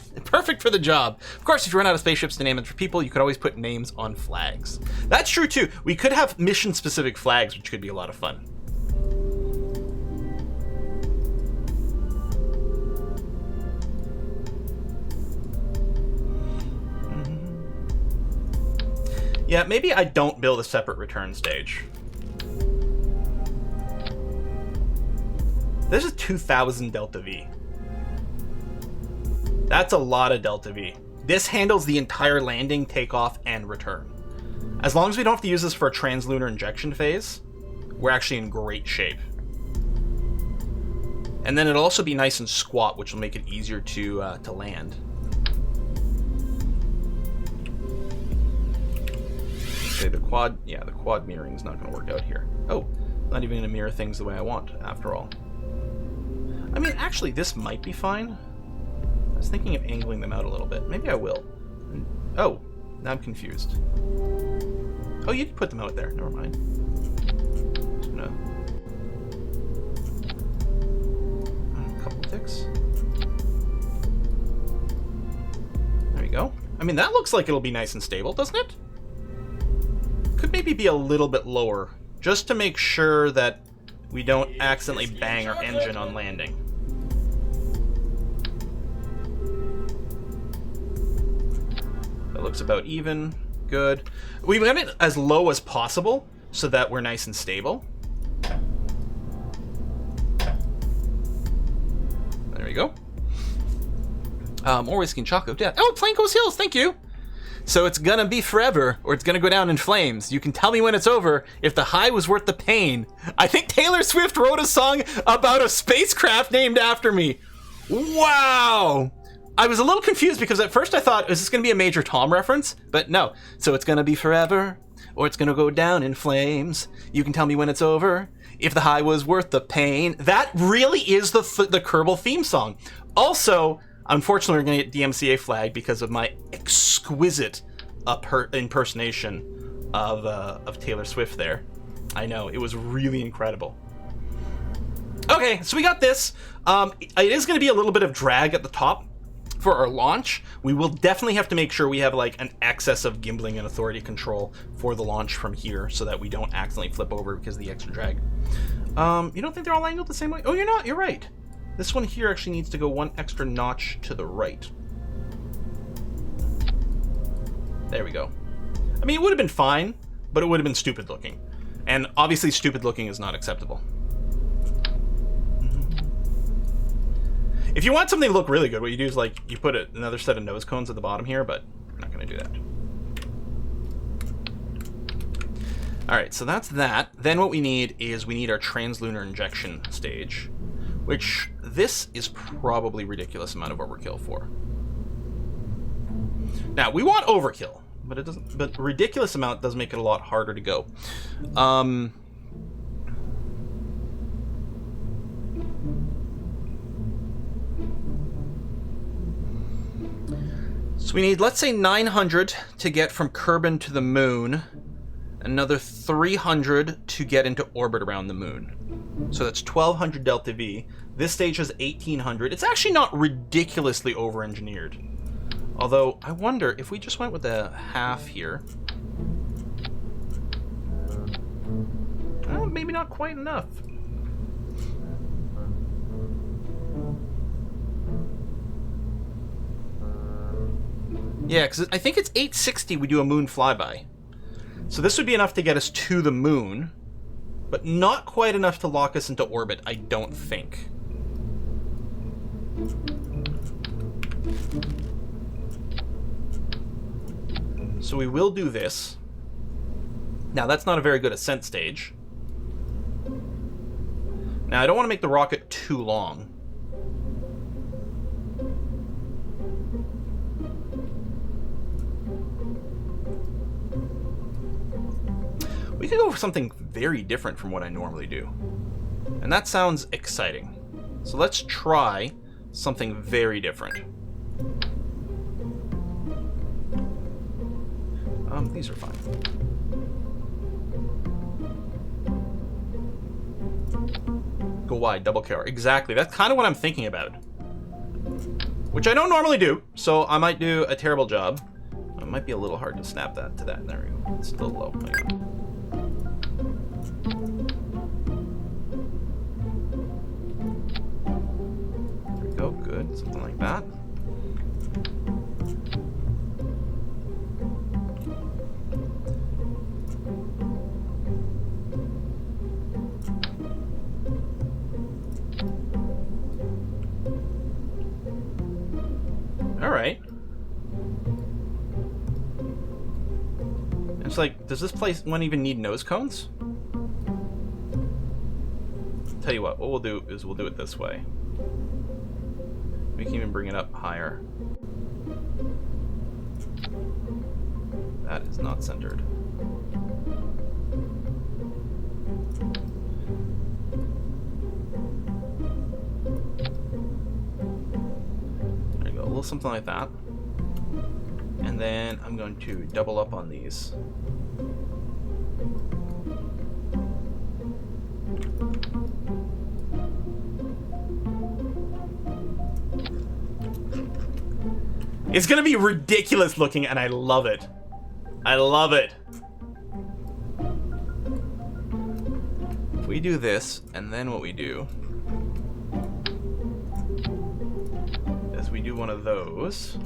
for the job. Of course, if you run out of spaceships to name them for people, you could always put names on flags. That's true, too. We could have mission-specific flags, which could be a lot of fun. Yeah, maybe I don't build a separate return stage. This is 2,000 Delta V. That's a lot of Delta V. This handles the entire landing, takeoff, and return. As long as we don't have to use this for a translunar injection phase, we're actually in great shape. And then it'll also be nice and squat, which will make it easier to land. Okay, the quad mirroring is not going to work out here. Oh, not even going to mirror things the way I want, after all. I mean, actually, this might be fine. I was thinking of angling them out a little bit. Maybe I will. Oh, now I'm confused. Oh, you did put them out there. Never mind. No. A couple ticks. There you go. I mean, mean, that looks like it'll be nice and stable, doesn't it? Could maybe be a little bit lower, just to make sure that we don't accidentally bang our engine on landing. That looks about even. Good. We went it as low as possible so that we're nice and stable. There we go. More whiskey and chocolate death. Oh, Planko's Hills, thank you. So it's gonna be forever, or it's gonna go down in flames. You can tell me when it's over if the high was worth the pain. I think Taylor Swift wrote a song about a spacecraft named after me. Wow! I was a little confused because at first I thought, is this gonna be a Major Tom reference? But no. So it's gonna be forever, or it's gonna go down in flames. You can tell me when it's over if the high was worth the pain. That really is the Kerbal theme song. Also, unfortunately, we're going to get DMCA flagged because of my exquisite impersonation of Taylor Swift there. I know, it was really incredible. Okay, so we got this. It is going to be a little bit of drag at the top for our launch. We will definitely have to make sure we have like an excess of gimbling and authority control for the launch from here so that we don't accidentally flip over because of the extra drag. You don't think they're all angled the same way? Oh, you're not. You're right. This one here actually needs to go one extra notch to the right. There we go. I mean, it would have been fine, but it would have been stupid looking. And obviously stupid looking is not acceptable. If you want something to look really good, what you do is like, you put another set of nose cones at the bottom here, but I'm not going to do that. Alright, so that's that. Then what we need is we need our translunar injection stage, which this is probably ridiculous amount of overkill for. Now, we want overkill, but it doesn't. But ridiculous amount does make it a lot harder to go. So we need, let's say, 900 to get from Kerbin to the moon, another 300 to get into orbit around the moon. So that's 1200 delta V. This stage has 1800. It's actually not ridiculously over-engineered. Although, I wonder if we just went with a half here. Well, maybe not quite enough. Yeah, because I think it's 860 we do a moon flyby. So this would be enough to get us to the moon, but not quite enough to lock us into orbit, I don't think. So we will do this. Now, that's not a very good ascent stage. Now, I don't want to make the rocket too long. We could go for something very different from what I normally do. And that sounds exciting. So let's try something very different. These are fine. Go wide, double carry. Exactly, that's kind of what I'm thinking about. Which I don't normally do, so I might do a terrible job. It might be a little hard to snap that to that. There we go. It's still low. There we go, good. Something like that. Alright. It's like, does this place one even need nose cones? Tell you what we'll do is we'll do it this way. We can even bring it up higher. That is not centered. A little something like that. And then I'm going to double up on these. It's gonna be ridiculous looking, and I love it. I love it. If we do this, and then what we do is we do one of those.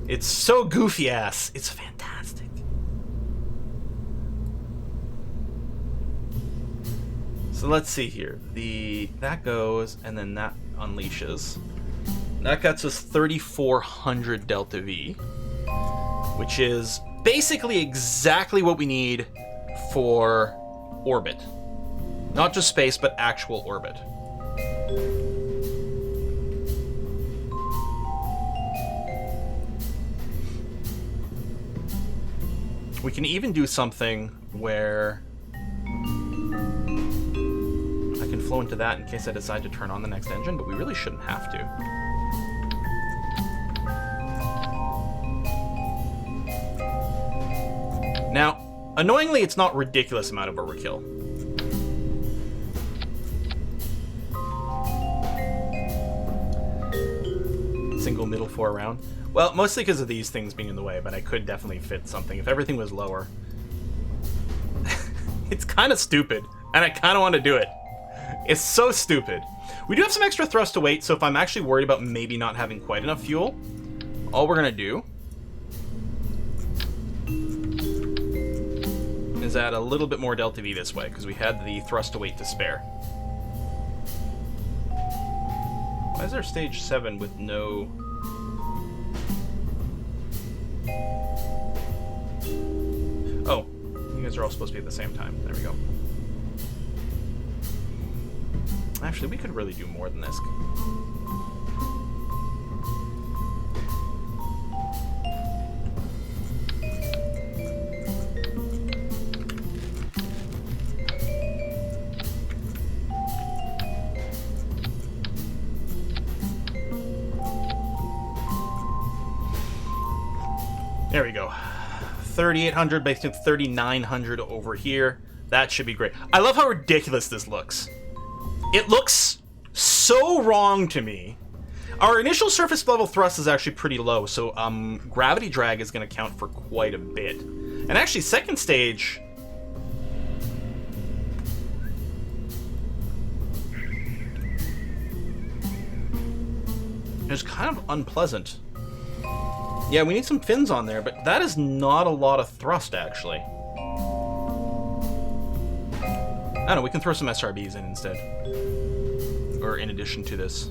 It's so goofy ass. It's fantastic. So let's see here. That goes, and then that unleashes. That gets us 3,400 Delta V, which is basically exactly what we need for orbit. Not just space, but actual orbit. We can even do something where I can flow into that in case I decide to turn on the next engine, but we really shouldn't have to. Now, annoyingly, it's not ridiculous amount of overkill. Single middle 4 round. Well, mostly because of these things being in the way, but I could definitely fit something if everything was lower. It's kind of stupid, and I kind of want to do it. It's so stupid. We do have some extra thrust to weight, so if I'm actually worried about maybe not having quite enough fuel, all we're going to do is add a little bit more Delta V this way, because we had the thrust to weight to spare. Why is there stage 7 with no... Oh, you guys are all supposed to be at the same time. There we go. Actually, we could really do more than this. There we go. 3,800 based on 3,900 over here. That should be great. I love how ridiculous this looks. It looks so wrong to me. Our initial surface level thrust is actually pretty low, so gravity drag is going to count for quite a bit. And actually, second stage... is kind of unpleasant. Yeah, we need some fins on there, but that is not a lot of thrust, actually. I don't know, we can throw some SRBs in instead. Or in addition to this.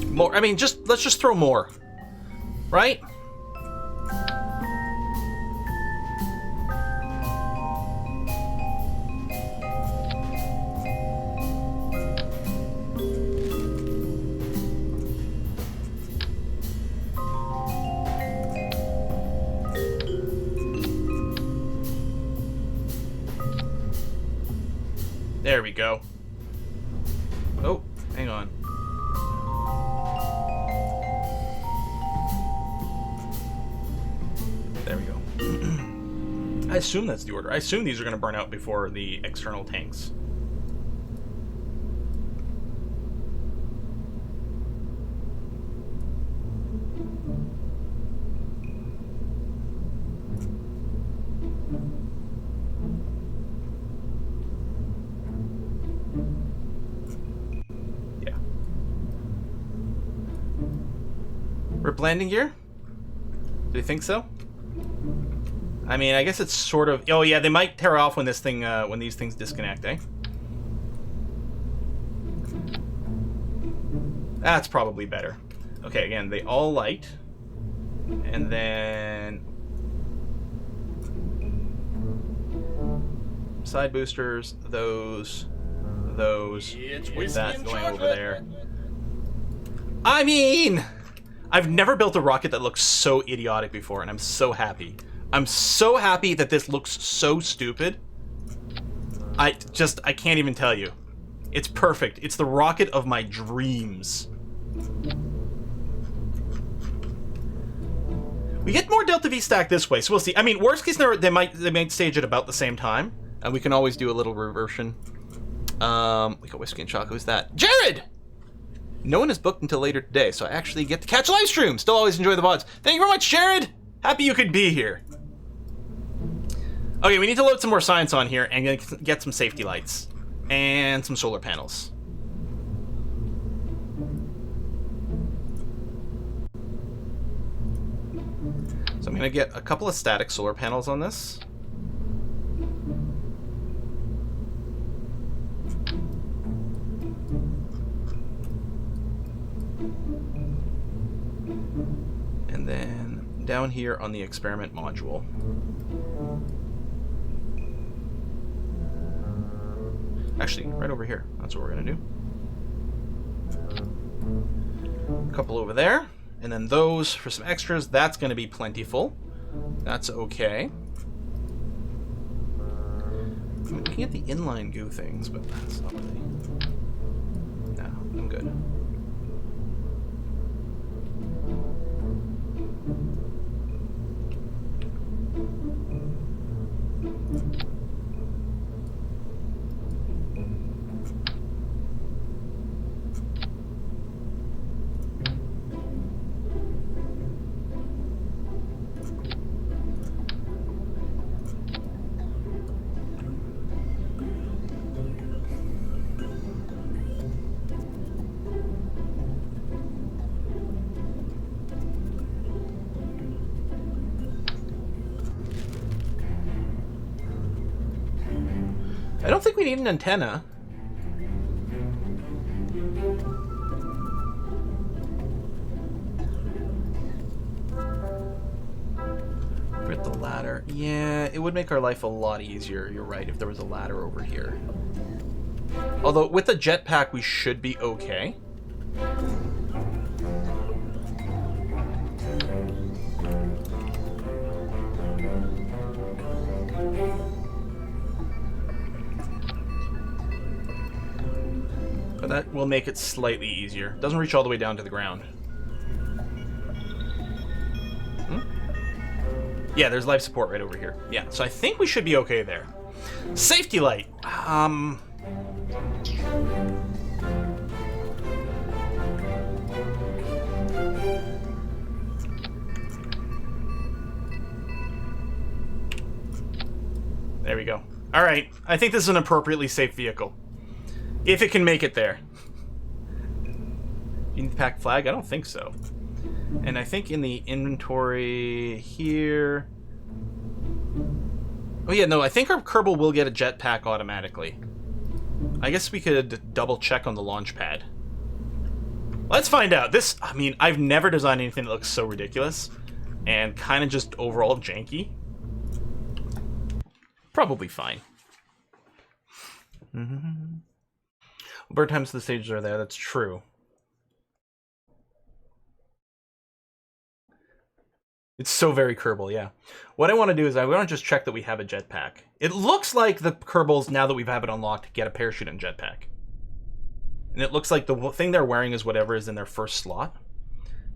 More, I mean, let's just throw more. Right? There we go. Oh, hang on. There we go. I assume that's the order. I assume these are going to burn out before the external tanks. Rip landing gear? Do you think so? I mean, I guess it's sort of... Oh yeah, they might tear off when this thing, when these things disconnect, eh? That's probably better. Okay, again, they all light. And then... side boosters, those, with that going over there. I mean... I've never built a rocket that looks so idiotic before, and I'm so happy. I'm so happy that this looks so stupid. I can't even tell you. It's perfect. It's the rocket of my dreams. We get more Delta V stack this way, so we'll see. I mean, worst case scenario, they might stage it about the same time, and we can always do a little reversion. We got Whiskey and Chocolate. Who's that? Jared! No one is booked until later today, so I actually get to catch live stream. Still always enjoy the VODs. Thank you very much, Jared! Happy you could be here. Okay, we need to load some more science on here and get some safety lights. And some solar panels. So I'm going to get a couple of static solar panels on this. And then down here on the experiment module. Actually, right over here. That's what we're going to do. A couple over there. And then those for some extras. That's going to be plentiful. That's okay. We can get the inline goo things, but that's not really... No, I'm good. I don't think we need an antenna. With the ladder. Yeah, it would make our life a lot easier, you're right, if there was a ladder over here. Although, with the jetpack, we should be okay. But that will make it slightly easier. Doesn't reach all the way down to the ground. Yeah, there's life support right over here. Yeah, so I think we should be okay there. Safety light. There we go. All right, I think this is an appropriately safe vehicle. If it can make it there. You need the pack flag? I don't think so. And I think in the inventory here... Oh yeah, no, I think our Kerbal will get a jetpack automatically. I guess we could double check on the launch pad. Let's find out. This, I mean, I've never designed anything that looks so ridiculous. And kind of just overall janky. Probably fine. Bird times to the stages are there, that's true. It's so very Kerbal, yeah. What I want to do is I want to just check that we have a jetpack. It looks like the Kerbals, now that we have it unlocked, get a parachute and jetpack. And it looks like the thing they're wearing is whatever is in their first slot.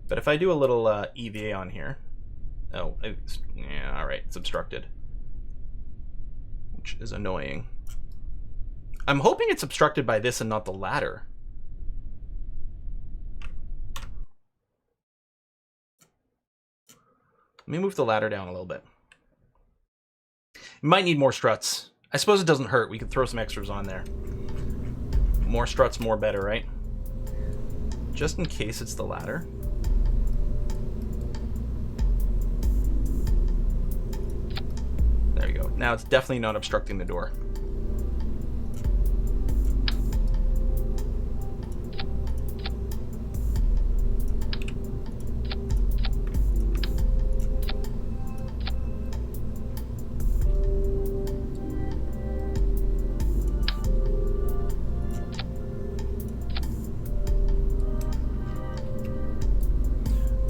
But if I do a little EVA on here... Oh, yeah, alright, it's obstructed. Which is annoying. I'm hoping it's obstructed by this and not the ladder. Let me move the ladder down a little bit. It might need more struts. I suppose it doesn't hurt. We could throw some extras on there. More struts, more better, right? Just in case it's the ladder. There you go. Now it's definitely not obstructing the door.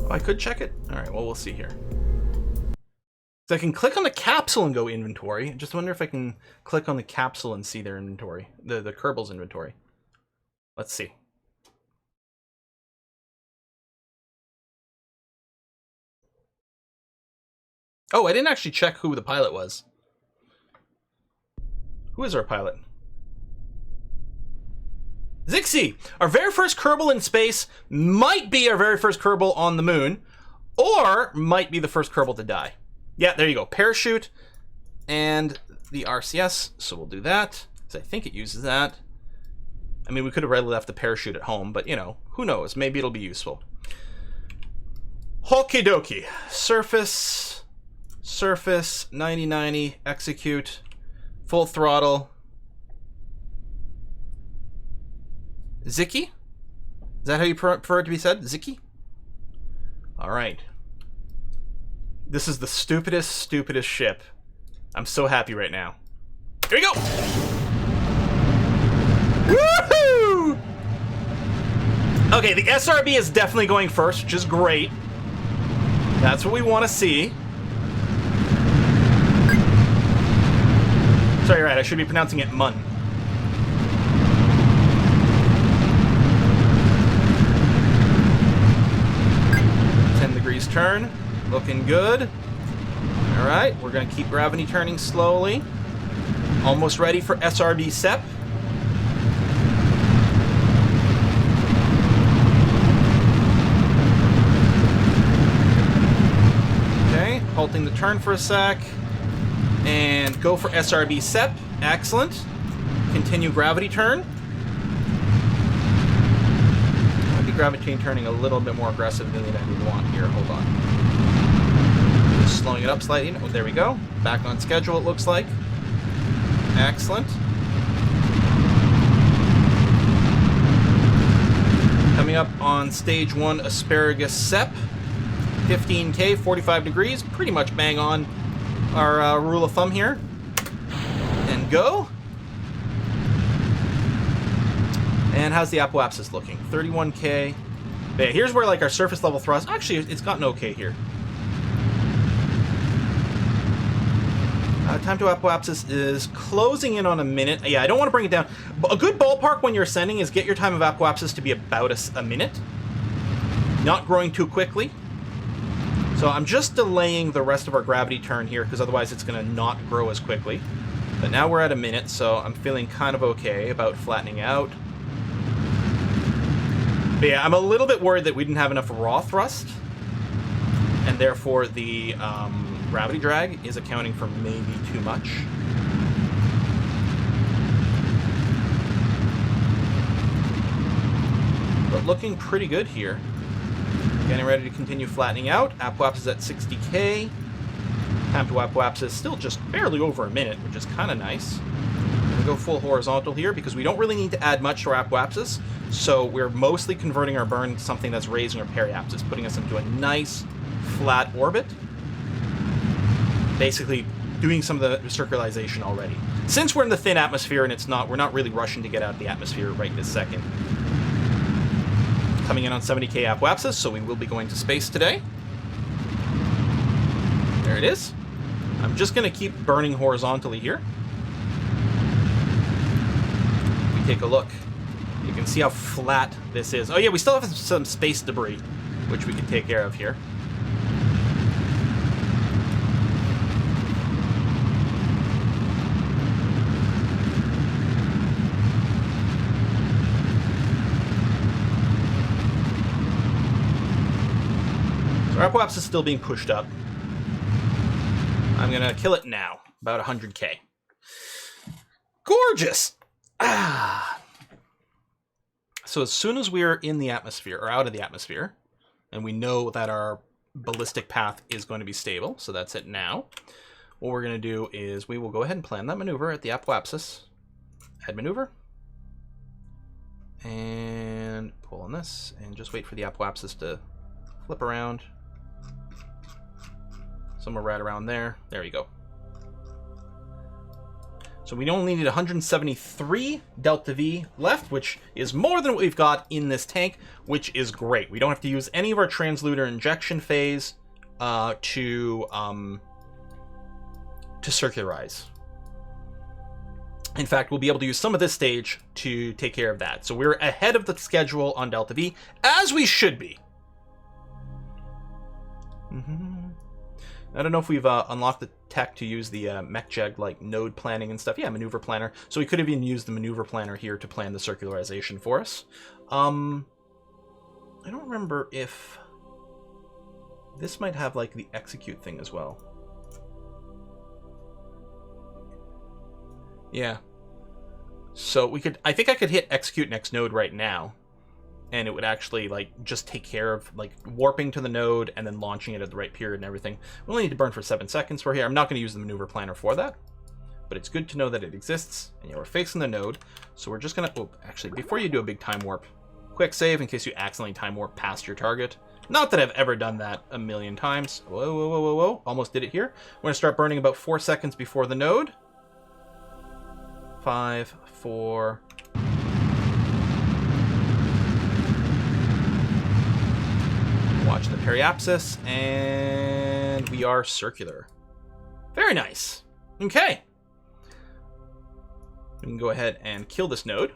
I could check it. All right, well, we'll see here. So I can click on the capsule and go inventory. I just wonder if I can click on the capsule and see their inventory, the Kerbal's inventory. Let's see. Oh, I didn't actually check who the pilot was. Who is our pilot? Zixi! Our very first Kerbal in space might be our very first Kerbal on the moon, or might be the first Kerbal to die. Yeah, there you go. Parachute and the RCS, so we'll do that, because I think it uses that. I mean, we could have readily left the parachute at home, but, you know, who knows? Maybe it'll be useful. Okie dokie. Surface, 90-90, execute, full throttle. Ziki? Is that how you prefer it to be said? Ziki? All right. This is the stupidest ship. I'm so happy right now. Here we go! Woohoo! Okay, the SRB is definitely going first, which is great. That's what we want to see. Sorry, right, I should be pronouncing it Mun. Turn, looking good. All right, we're gonna keep gravity turning slowly. Almost ready for SRB SEP. Okay, halting the turn for a sec, and go for SRB SEP. Excellent. Continue gravity turn. Gravity turning a little bit more aggressive than I would want here. Hold on. Just slowing it up slightly. Oh, there we go. Back on schedule, it looks like. Excellent. Coming up on stage 1, asparagus SEP. 15K, 45 degrees. Pretty much bang on our rule of thumb here. And go. And how's the apoapsis looking? 31K. Yeah, here's where like our surface level thrust. Actually, it's gotten okay here. Time to apoapsis is closing in on a minute. Yeah, I don't want to bring it down. A good ballpark when you're ascending is get your time of apoapsis to be about a minute. Not growing too quickly. So I'm just delaying the rest of our gravity turn here because otherwise it's going to not grow as quickly. But now we're at a minute, so I'm feeling kind of okay about flattening out. But yeah, I'm a little bit worried that we didn't have enough raw thrust, and therefore the gravity drag is accounting for maybe too much. But looking pretty good here. Getting ready to continue flattening out. Apoapsis at 60K. Time to apoapsis still just barely over a minute, which is kind of nice. Go full horizontal here because we don't really need to add much to our apoapsis, so we're mostly converting our burn to something that's raising our periapsis, putting us into a nice flat orbit, basically doing some of the circularization already. Since we're in the thin atmosphere and we're not really rushing to get out of the atmosphere right this second. Coming in on 70K apoapsis, so we will be going to space today. There it is. I'm just going to keep burning horizontally here. Take a look. You can see how flat this is. Oh yeah, we still have some space debris, which we can take care of here. So our apoapsis is still being pushed up. I'm gonna kill it now. About 100K. Gorgeous! Ah. So as soon as we're in the atmosphere, or out of the atmosphere, and we know that our ballistic path is going to be stable, so that's it now, what we're going to do is we will go ahead and plan that maneuver at the apoapsis. Head maneuver. And pull on this, and just wait for the apoapsis to flip around. Somewhere right around there. There you go. So we only need 173 delta V left, which is more than what we've got in this tank, which is great. We don't have to use any of our translunar injection phase to circularize. In fact, we'll be able to use some of this stage to take care of that. So we're ahead of the schedule on delta V, as we should be. I don't know if we've unlocked the tech to use the mech-jeg, like node planning and stuff. Yeah, maneuver planner. So we could have even used the maneuver planner here to plan the circularization for us. I don't remember if this might have like the execute thing as well. Yeah. So we could, I think I could hit execute next node right now, and it would actually like just take care of like warping to the node and then launching it at the right period and everything. We only need to burn for 7 seconds for here. I'm not going to use the maneuver planner for that, but it's good to know that it exists. And yeah, we're facing the node, so we're just gonna, oh, actually, before you do a big time warp, quick save in case you accidentally time warp past your target. Not that I've ever done that a million times. Whoa, whoa, whoa, whoa, whoa. Almost did it here. We're gonna start burning about 4 seconds before the node. 5, 4. Watch the periapsis, and we are circular. Very nice. Okay. We can go ahead and kill this node.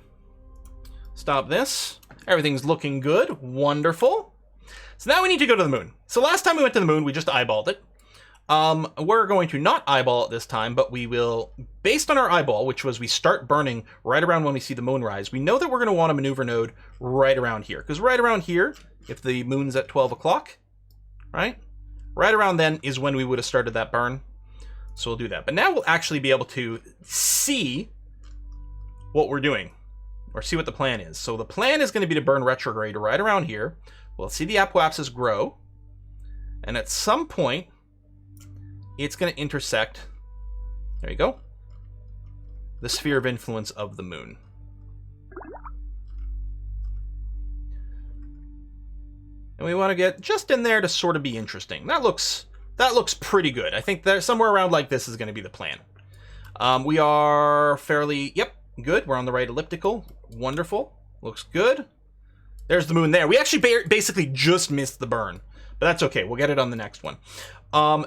Stop this. Everything's looking good. Wonderful. So now we need to go to the moon. So last time we went to the moon, we just eyeballed it. We're going to not eyeball it this time, but we will, based on our eyeball, which was we start burning right around when we see the moon rise, we know that we're going to want a maneuver node right around here. Because right around here, if the moon's at 12 o'clock, right? Right around then is when we would have started that burn. So we'll do that. But now we'll actually be able to see what we're doing, or see what the plan is. So the plan is going to be to burn retrograde right around here. We'll see the apoapsis grow, and at some point, it's going to intersect, there you go, the sphere of influence of the moon. And we want to get just in there to sort of be interesting. That looks pretty good. I think that somewhere around like this is going to be the plan. We are fairly, yep, good. We're on the right elliptical. Wonderful. Looks good. There's the moon there. We actually basically just missed the burn, but that's okay. We'll get it on the next one.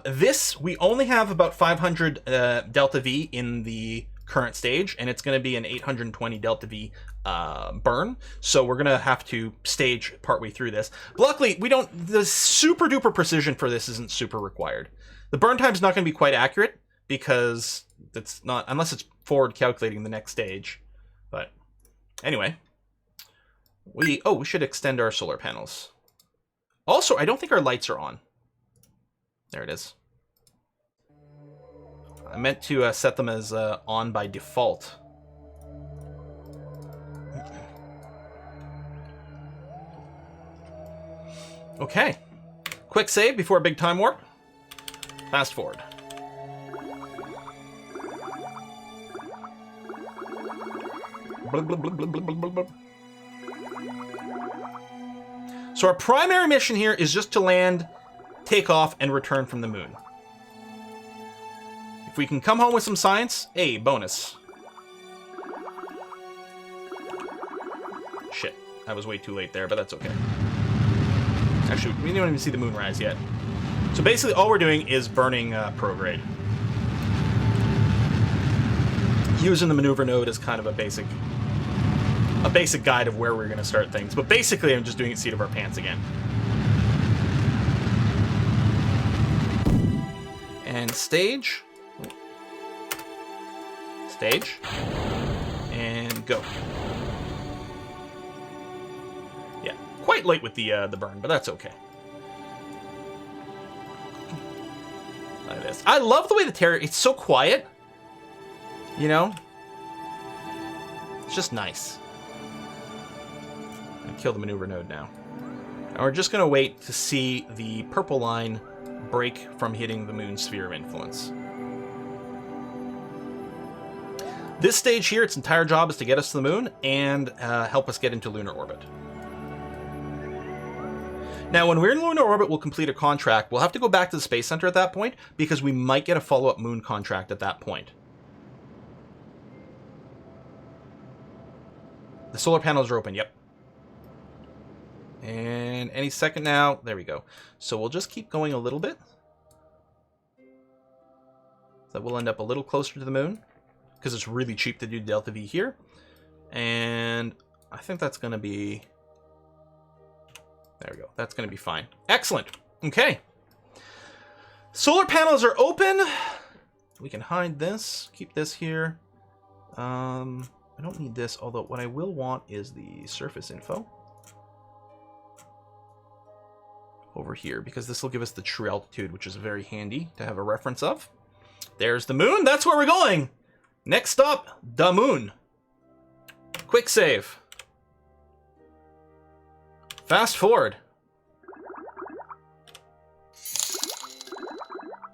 This, we only have about 500 delta V in the current stage, and it's going to be an 820 delta V burn. So we're going to have to stage partway through this. Luckily, we don't, the super duper precision for this isn't super required. The burn time's not going to be quite accurate because it's not, unless it's forward calculating the next stage. But anyway, we should extend our solar panels. Also, I don't think our lights are on. There it is. I meant to set them as on by default. Okay. Quick save before a big time warp. Fast forward. So our primary mission here is just to land, take off, and return from the moon. If we can come home with some science, hey, bonus. Shit, I was way too late there, but that's okay. Actually, we don't even see the moon rise yet. So basically all we're doing is burning prograde. Using the maneuver node as kind of a basic guide of where we're going to start things. But basically I'm just doing it seat of our pants again. And stage. Stage. And go. Yeah, quite late with the burn, but that's okay. Like this. I love the way the Terror, it's so quiet. You know? It's just nice. I'm gonna kill the maneuver node now. And we're just gonna wait to see the purple line break from hitting the moon's sphere of influence. This stage here, its entire job is to get us to the moon and help us get into lunar orbit. Now, when we're in lunar orbit, we'll complete a contract. We'll have to go back to the Space Center at that point because we might get a follow-up moon contract at that point. The solar panels are open, yep. And any second now, there we go. So we'll just keep going a little bit. So we'll end up a little closer to the moon because it's really cheap to do Delta V here. And I think that's going to be... There we go. That's going to be fine. Excellent. Okay. Solar panels are open. We can hide this. Keep this here. I don't need this, although what I will want is the surface info. Over here, because this will give us the true altitude, which is very handy to have a reference of. There's the moon. That's where we're going. Next stop, the moon. Quick save. Fast forward.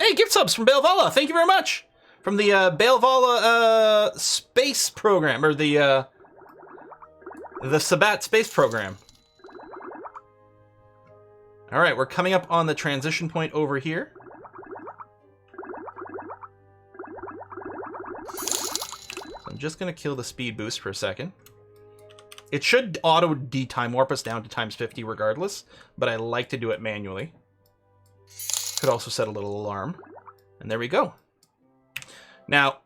Hey, gift subs from Belvala. Thank you very much. From the Belvala space program, or the Sabat space program. All right, we're coming up on the transition point over here. So I'm just going to kill the speed boost for a second. It should auto de-time warp us down to times 50 regardless, but I like to do it manually. Could also set a little alarm. And there we go. Now,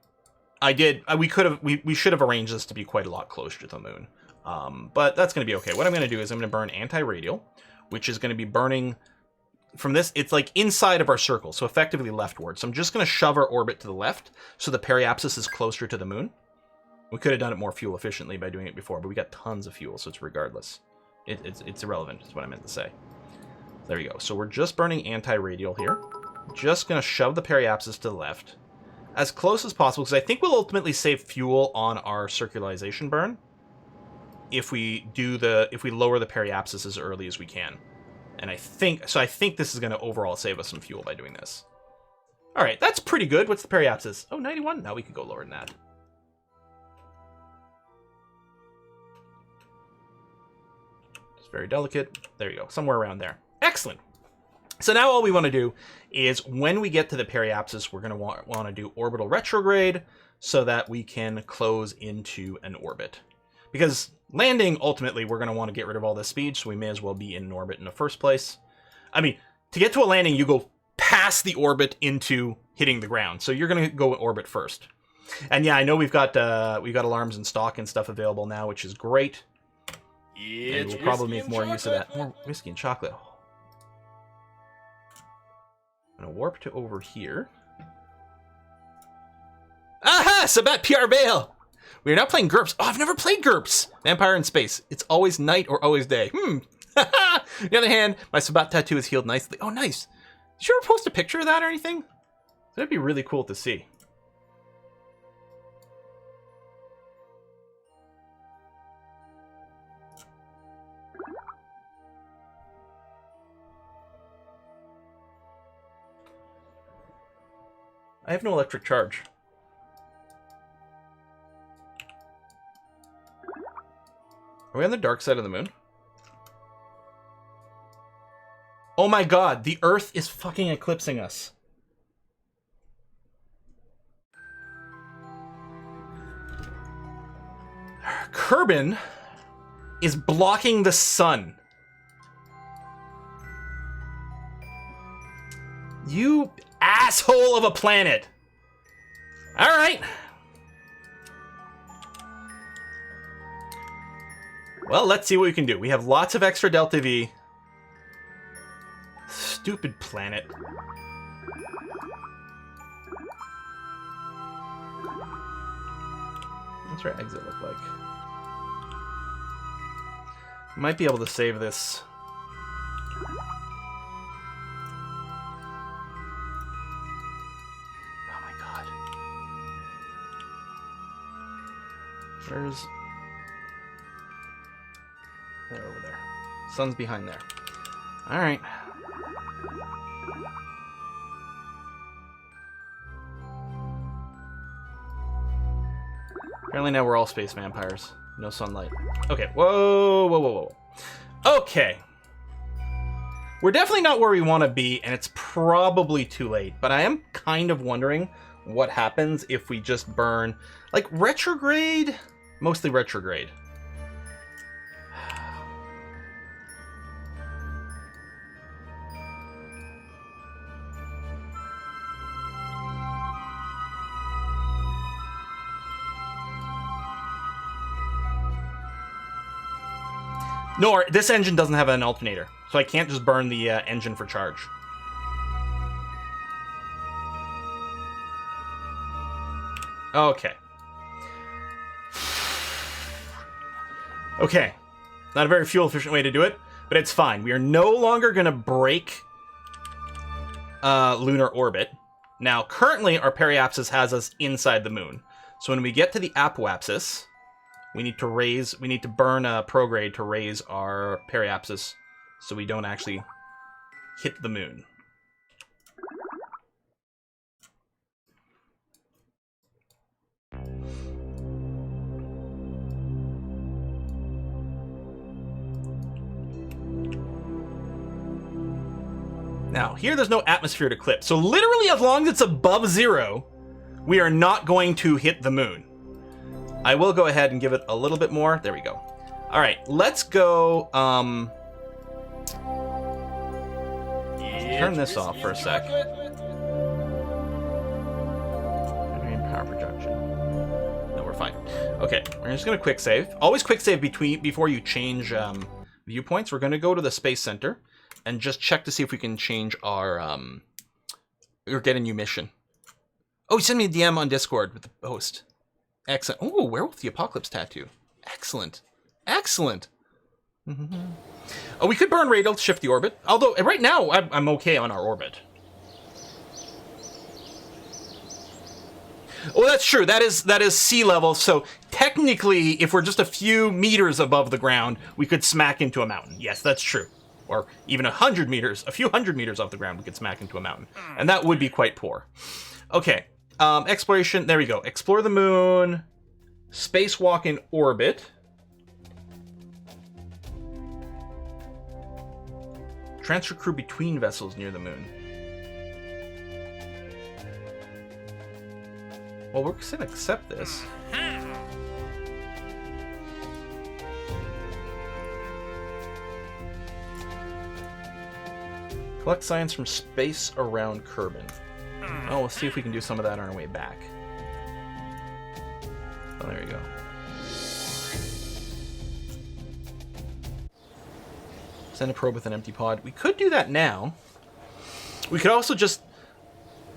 we should have arranged this to be quite a lot closer to the moon. But that's going to be okay. What I'm going to do is I'm going to burn anti-radial, which is going to be burning from this. It's like inside of our circle, so effectively leftward. So I'm just going to shove our orbit to the left so the periapsis is closer to the moon. We could have done it more fuel efficiently by doing it before, but we got tons of fuel, so it's regardless. It's irrelevant, is what I meant to say. There you go. So we're just burning anti-radial here. Just going to shove the periapsis to the left as close as possible, because I think we'll ultimately save fuel on our circularization burn if we lower the periapsis as early as we can. And I think this is going to overall save us some fuel by doing this. All right, that's pretty good. What's the periapsis? Oh, 91? No, we could go lower than that. It's very delicate. There you go, somewhere around there. Excellent. So now all we want to do is when we get to the periapsis, we're going to want to do orbital retrograde so that we can close into an orbit. Because landing, ultimately, we're going to want to get rid of all this speed, so we may as well be in an orbit in the first place. I mean, to get to a landing, you go past the orbit into hitting the ground, so you're going to go orbit first. And yeah, I know we've got alarms in stock and stuff available now, which is great. And we'll probably make more use of that. More whiskey and chocolate. I'm going to warp to over here. Aha! Sabat PR Bail! We are now playing GURPS. Oh, I've never played GURPS! Vampire in space. It's always night or always day. On the other hand, my Sabat tattoo is healed nicely. Oh, nice. Did you ever post a picture of that or anything? That'd be really cool to see. I have no electric charge. Are we on the dark side of the moon? Oh my god, the Earth is fucking eclipsing us. Kerbin is blocking the sun. You asshole of a planet. All right. Well, let's see what we can do. We have lots of extra Delta V. Stupid planet. What's our exit look like? Might be able to save this. Oh my god. Where's... They're over there. Sun's behind there. Alright. Apparently now we're all space vampires. No sunlight. Okay, whoa, whoa, whoa, whoa. Okay. We're definitely not where we want to be, and it's probably too late. But I am kind of wondering what happens if we just burn... Like, retrograde? Mostly retrograde. No, this engine doesn't have an alternator, so I can't just burn the engine for charge. Okay. Okay. Not a very fuel-efficient way to do it, but it's fine. We are no longer going to break lunar orbit. Now, currently, our periapsis has us inside the moon. So when we get to the apoapsis, we need to burn a prograde to raise our periapsis so we don't actually hit the moon. Now, here there's no atmosphere to clip. So literally, as long as it's above 0, we are not going to hit the moon. I will go ahead and give it a little bit more. There we go. All right, let's go... turn this off for a sec. Power projection. No, we're fine. Okay, we're just going to quick save. Always quick save before you change viewpoints. We're going to go to the Space Center and just check to see if we can change our... or get a new mission. Oh, he sent me a DM on Discord with the host. Excellent. Oh, Werewolf the Apocalypse tattoo. Excellent. Excellent. Oh, we could burn radial to shift the orbit. Although, right now, I'm okay on our orbit. Oh, that's true. That is sea level. So, technically, if we're just a few meters above the ground, we could smack into a mountain. Yes, that's true. Or even 100 meters, a few hundred meters off the ground, we could smack into a mountain. And that would be quite poor. Okay. Exploration. There we go. Explore the moon. Spacewalk in orbit. Transfer crew between vessels near the moon. Well, we're going to accept this. Collect science from space around Kerbin. Oh, we'll see if we can do some of that on our way back. Oh, there you go. Send a probe with an empty pod. We could do that now. We could also just...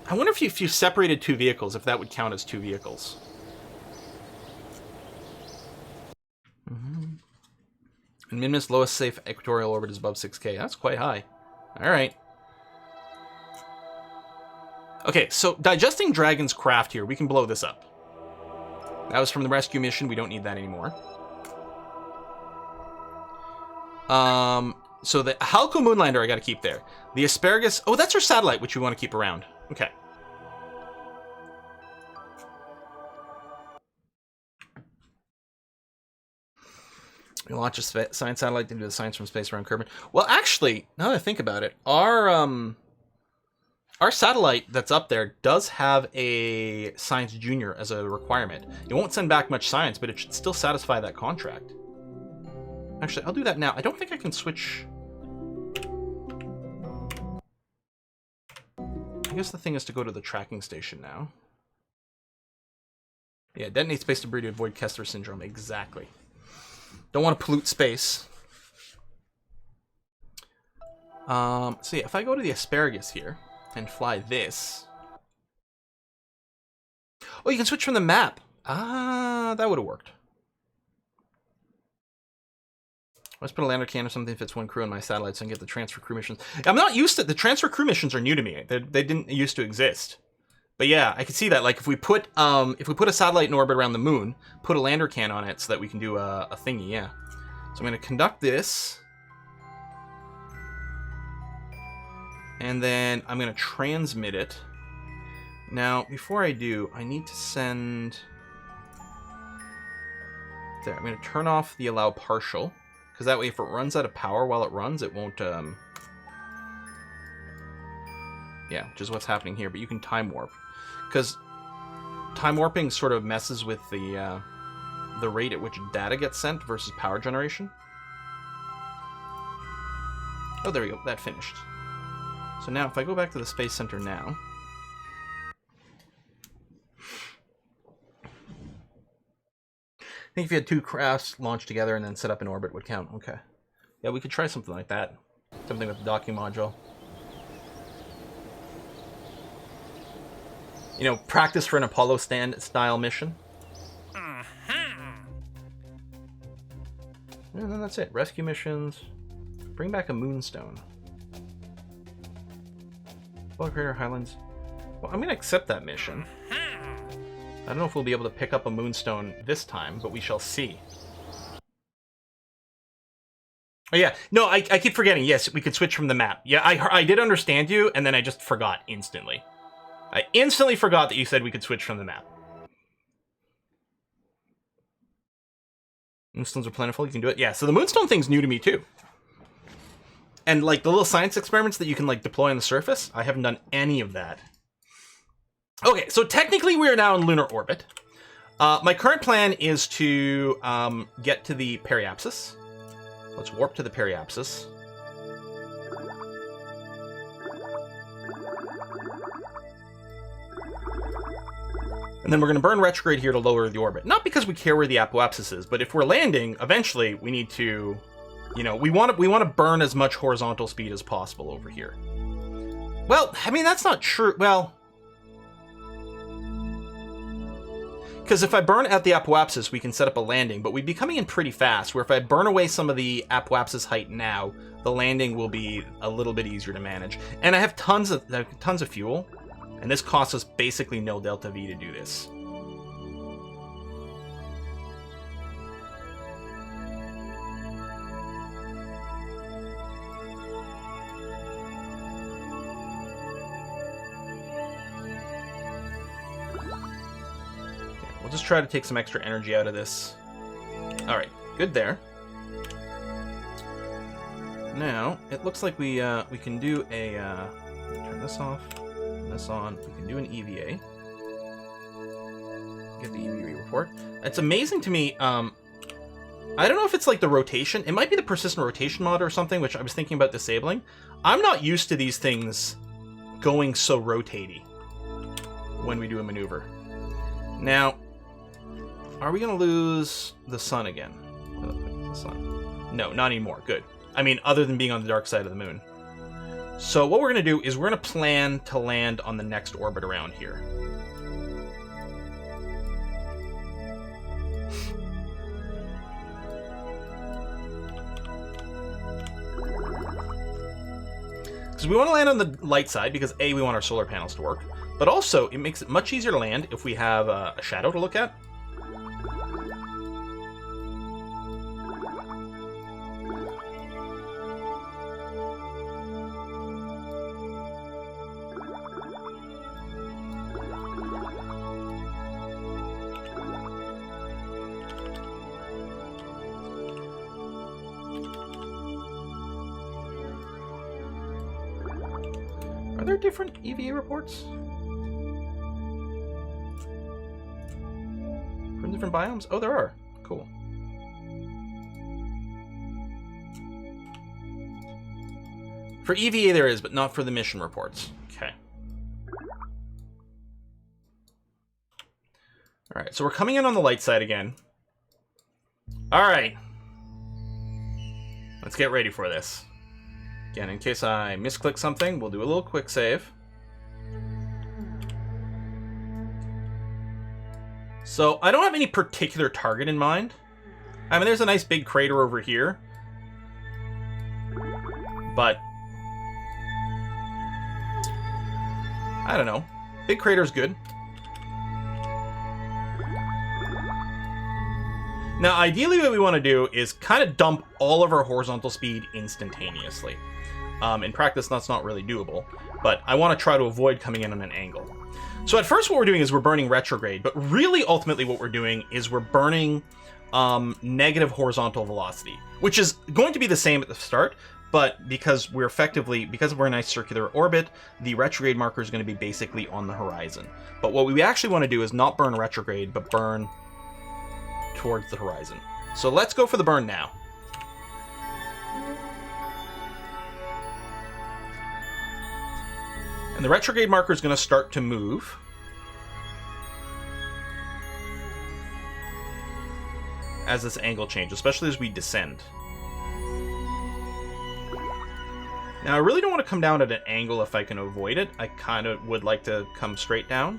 I wonder if you separated two vehicles, if that would count as two vehicles. And Minmus' lowest safe equatorial orbit is above 6K. That's quite high. All right. Okay, so digesting Dragon's craft here, we can blow this up. That was from the rescue mission. We don't need that anymore. So the Halko Moonlander I got to keep there. The Asparagus... Oh, that's our satellite, which we want to keep around. Okay. We launch a science satellite into the science from space around Kerbin. Well, actually, now that I think about it, our satellite that's up there does have a Science Junior as a requirement. It won't send back much science, but it should still satisfy that contract. Actually, I'll do that now. I don't think I can switch... I guess the thing is to go to the tracking station now. Yeah, detonate space debris to avoid Kessler syndrome. Exactly. Don't want to pollute space. So yeah, if I go to the Asparagus here and fly this... Oh, you can switch from the map. Ah, that would have worked. Let's put a lander can or something that fits one crew on my satellite so I can get the transfer crew missions. I'm not used to... The transfer crew missions are new to me. They didn't used to exist. But yeah, I can see that. Like, if we put a satellite in orbit around the moon, put a lander can on it so that we can do a thingy, yeah. So I'm going to conduct this. And then I'm going to transmit it. Now, before I do, I need to send... There, I'm going to turn off the allow partial. Because that way, if it runs out of power while it runs, it won't... Yeah, which is what's happening here. But you can time warp. Because time warping sort of messes with the rate at which data gets sent versus power generation. Oh, there we go. That finished. So now, if I go back to the Space Center now... I think if you had two crafts launched together and then set up in orbit would count. Okay. Yeah, we could try something like that. Something with the docking module. You know, practice for an Apollo style mission. And then that's it. Rescue missions. Bring back a moonstone. Polar Crater Highlands. Well, I'm going to accept that mission. I don't know if we'll be able to pick up a moonstone this time, but we shall see. Oh, yeah. No, I keep forgetting. Yes, we could switch from the map. Yeah, I did understand you, and then I just forgot instantly. I instantly forgot that you said we could switch from the map. Moonstones are plentiful. You can do it. Yeah, so the moonstone thing's new to me, too. And, like, the little science experiments that you can, like, deploy on the surface, I haven't done any of that. Okay, so technically we are now in lunar orbit. My current plan is to get to the periapsis. Let's warp to the periapsis. And then we're going to burn retrograde here to lower the orbit. Not because we care where the apoapsis is, but if we're landing, eventually we need to, you know, we want to burn as much horizontal speed as possible over here. Well, I mean, that's not true. Well, because if I burn at the apoapsis, we can set up a landing, but we'd be coming in pretty fast, where if I burn away some of the apoapsis height now, the landing will be a little bit easier to manage. And I have tons of fuel, and this costs us basically no delta V to do this. We'll just try to take some extra energy out of this. All right, good there. Now it looks like we can do a turn this off, turn this on. We can do an EVA. Get the EVA report. It's amazing to me. I don't know if it's like the rotation. It might be the persistent rotation mod or something, which I was thinking about disabling. I'm not used to these things going so rotatey when we do a maneuver. Now, are we going to lose the sun again? The sun. No, not anymore. Good. I mean, other than being on the dark side of the moon. So what we're going to do is we're going to plan to land on the next orbit around here. Because we want to land on the light side because A, we want our solar panels to work. But also, it makes it much easier to land if we have a shadow to look at. Are there different EVA reports? From different biomes? Oh, there are. Cool. For EVA there is, but not for the mission reports. Okay. Alright, so we're coming in on the light side again. Alright. Let's get ready for this. Again, in case I misclick something, we'll do a little quick save. So, I don't have any particular target in mind. I mean, there's a nice big crater over here. But I don't know. Big crater's good. Now, ideally what we want to do is kind of dump all of our horizontal speed instantaneously. In practice, that's not really doable, but I want to try to avoid coming in on an angle. So at first what we're doing is we're burning retrograde, but really ultimately what we're doing is we're burning negative horizontal velocity, which is going to be the same at the start, but because we're because we're in a nice circular orbit, the retrograde marker is going to be basically on the horizon. But what we actually want to do is not burn retrograde, but burn towards the horizon. So let's go for the burn now. And the retrograde marker is going to start to move. As this angle changes, especially as we descend. Now, I really don't want to come down at an angle if I can avoid it. I kind of would like to come straight down.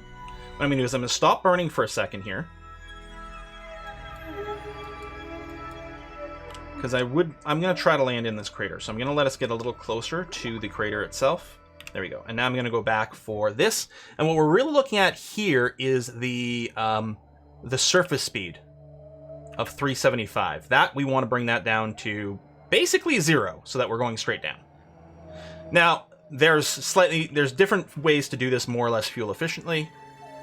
What I'm going to do is I'm going to stop burning for a second here. Because I'm going to try to land in this crater. So I'm going to let us get a little closer to the crater itself. There we go. And now I'm going to go back for this. And what we're really looking at here is the surface speed of 375. That, we want to bring that down to basically 0 so that we're going straight down. Now, there's different ways to do this more or less fuel efficiently,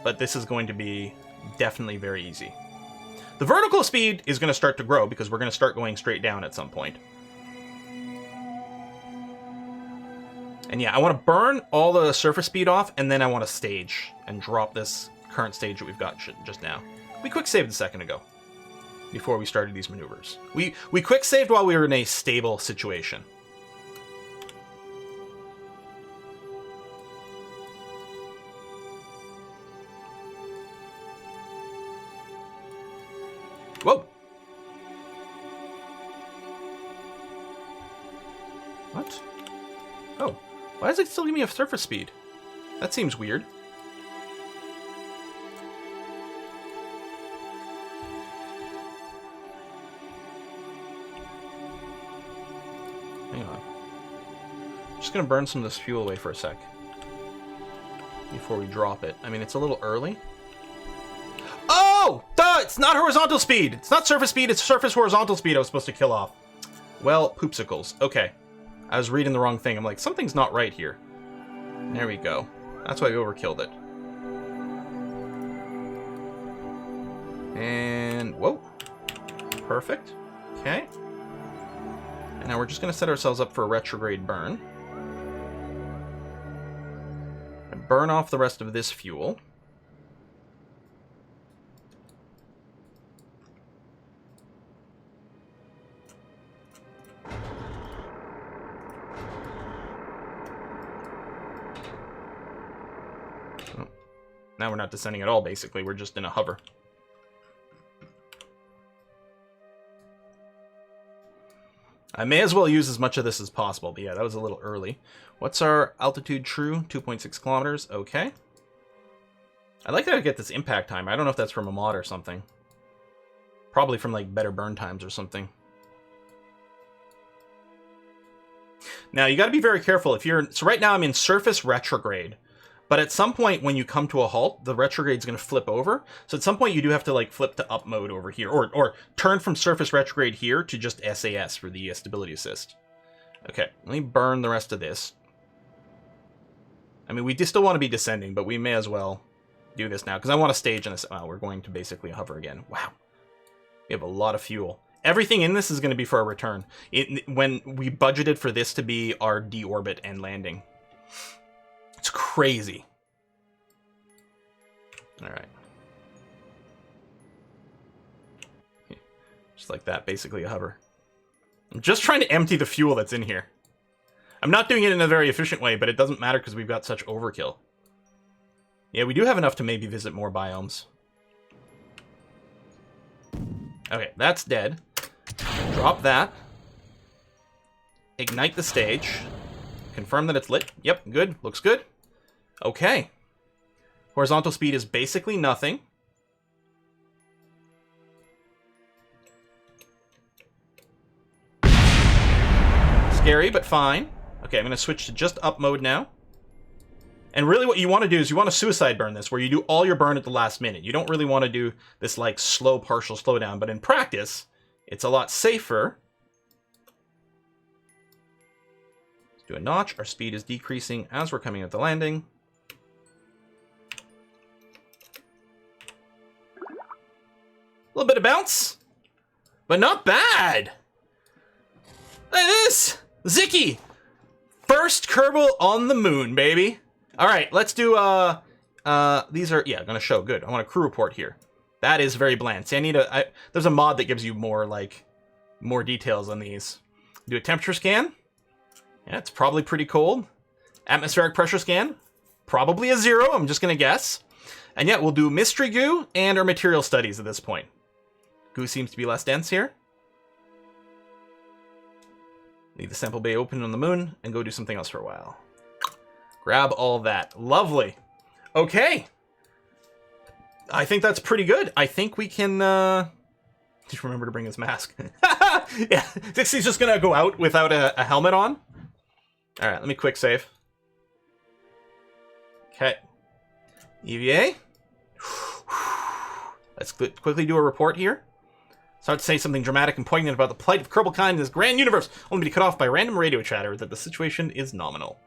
but this is going to be definitely very easy. The vertical speed is going to start to grow because we're going to start going straight down at some point. And yeah, I want to burn all the surface speed off, and then I want to stage and drop this current stage that we've got just now. We quick saved a second ago before we started these maneuvers. We quick saved while we were in a stable situation. Whoa! What? Oh, why does it still give me a surface speed? That seems weird. Hang on. Just gonna burn some of this fuel away for a sec before we drop it. I mean, it's a little early. Oh! Duh! It's not horizontal speed! It's not surface speed, it's surface horizontal speed I was supposed to kill off. Well, poopsicles. Okay. I was reading the wrong thing. I'm like, something's not right here. There we go. That's why we overkilled it. And... whoa. Perfect. Okay. And now we're just going to set ourselves up for a retrograde burn. And burn off the rest of this fuel. Now we're not descending at all, basically. We're just in a hover. I may as well use as much of this as possible, but yeah, that was a little early. What's our altitude true? 2.6 kilometers. Okay. I like that I get this impact time. I don't know if that's from a mod or something. Probably from, like, better burn times or something. Now, you got to be very careful. If you're... so right now I'm in surface retrograde. But at some point, when you come to a halt, the retrograde's going to flip over. So at some point, you do have to like flip to up mode over here, or turn from surface retrograde here to just SAS for the stability assist. Okay, let me burn the rest of this. I mean, we still want to be descending, but we may as well do this now because I want to stage in this. Oh, we're going to basically hover again. Wow, we have a lot of fuel. Everything in this is going to be for our return. When we budgeted for this to be our deorbit and landing. It's crazy. All right. Just like that, basically a hover. I'm just trying to empty the fuel that's in here. I'm not doing it in a very efficient way, but it doesn't matter because we've got such overkill. Yeah, we do have enough to maybe visit more biomes. Okay, that's dead. Drop that. Ignite the stage. Confirm that it's lit. Yep, good. Looks good. Okay. Horizontal speed is basically nothing. Scary, but fine. Okay, I'm going to switch to just up mode now. And really what you want to do is you want to suicide burn this, where you do all your burn at the last minute. You don't really want to do this, like, slow partial slowdown, but in practice, it's a lot safer. Let's do a notch. Our speed is decreasing as we're coming at the landing. A little bit of bounce, but not bad. Look at this. Zicky. First Kerbal on the moon, baby. All right, let's do, these are, yeah, gonna show, good. I want a crew report here. That is very bland. See, there's a mod that gives you more, like, more details on these. Do a temperature scan. Yeah, it's probably pretty cold. Atmospheric pressure scan. Probably a 0, I'm just gonna guess. And yeah, we'll do mystery goo and our material studies at this point. Goo seems to be less dense here. Leave the sample bay open on the moon and go do something else for a while. Grab all that. Lovely. Okay. I think that's pretty good. I think we can, just remember to bring his mask. Yeah, Dixie's just gonna go out without a helmet on. All right, let me quick save. Okay. EVA. Let's quickly do a report here. Start to say something dramatic and poignant about the plight of Kerbal kind in this grand universe, only to be cut off by random radio chatter that the situation is nominal.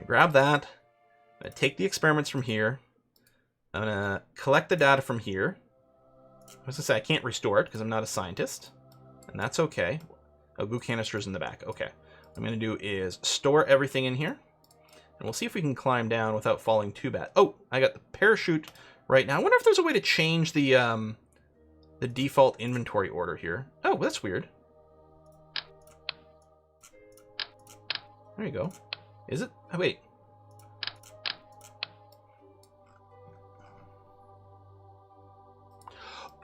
Grab that. I'm gonna take the experiments from here. I'm gonna collect the data from here. I was gonna say I can't restore it because I'm not a scientist, and that's okay. Oh, goo canisters in the back. Okay. What I'm gonna do is store everything in here, and we'll see if we can climb down without falling too bad. Oh, I got the parachute right now. I wonder if there's a way to change the default inventory order here. Oh, that's weird. There you go. Is it? Oh, wait.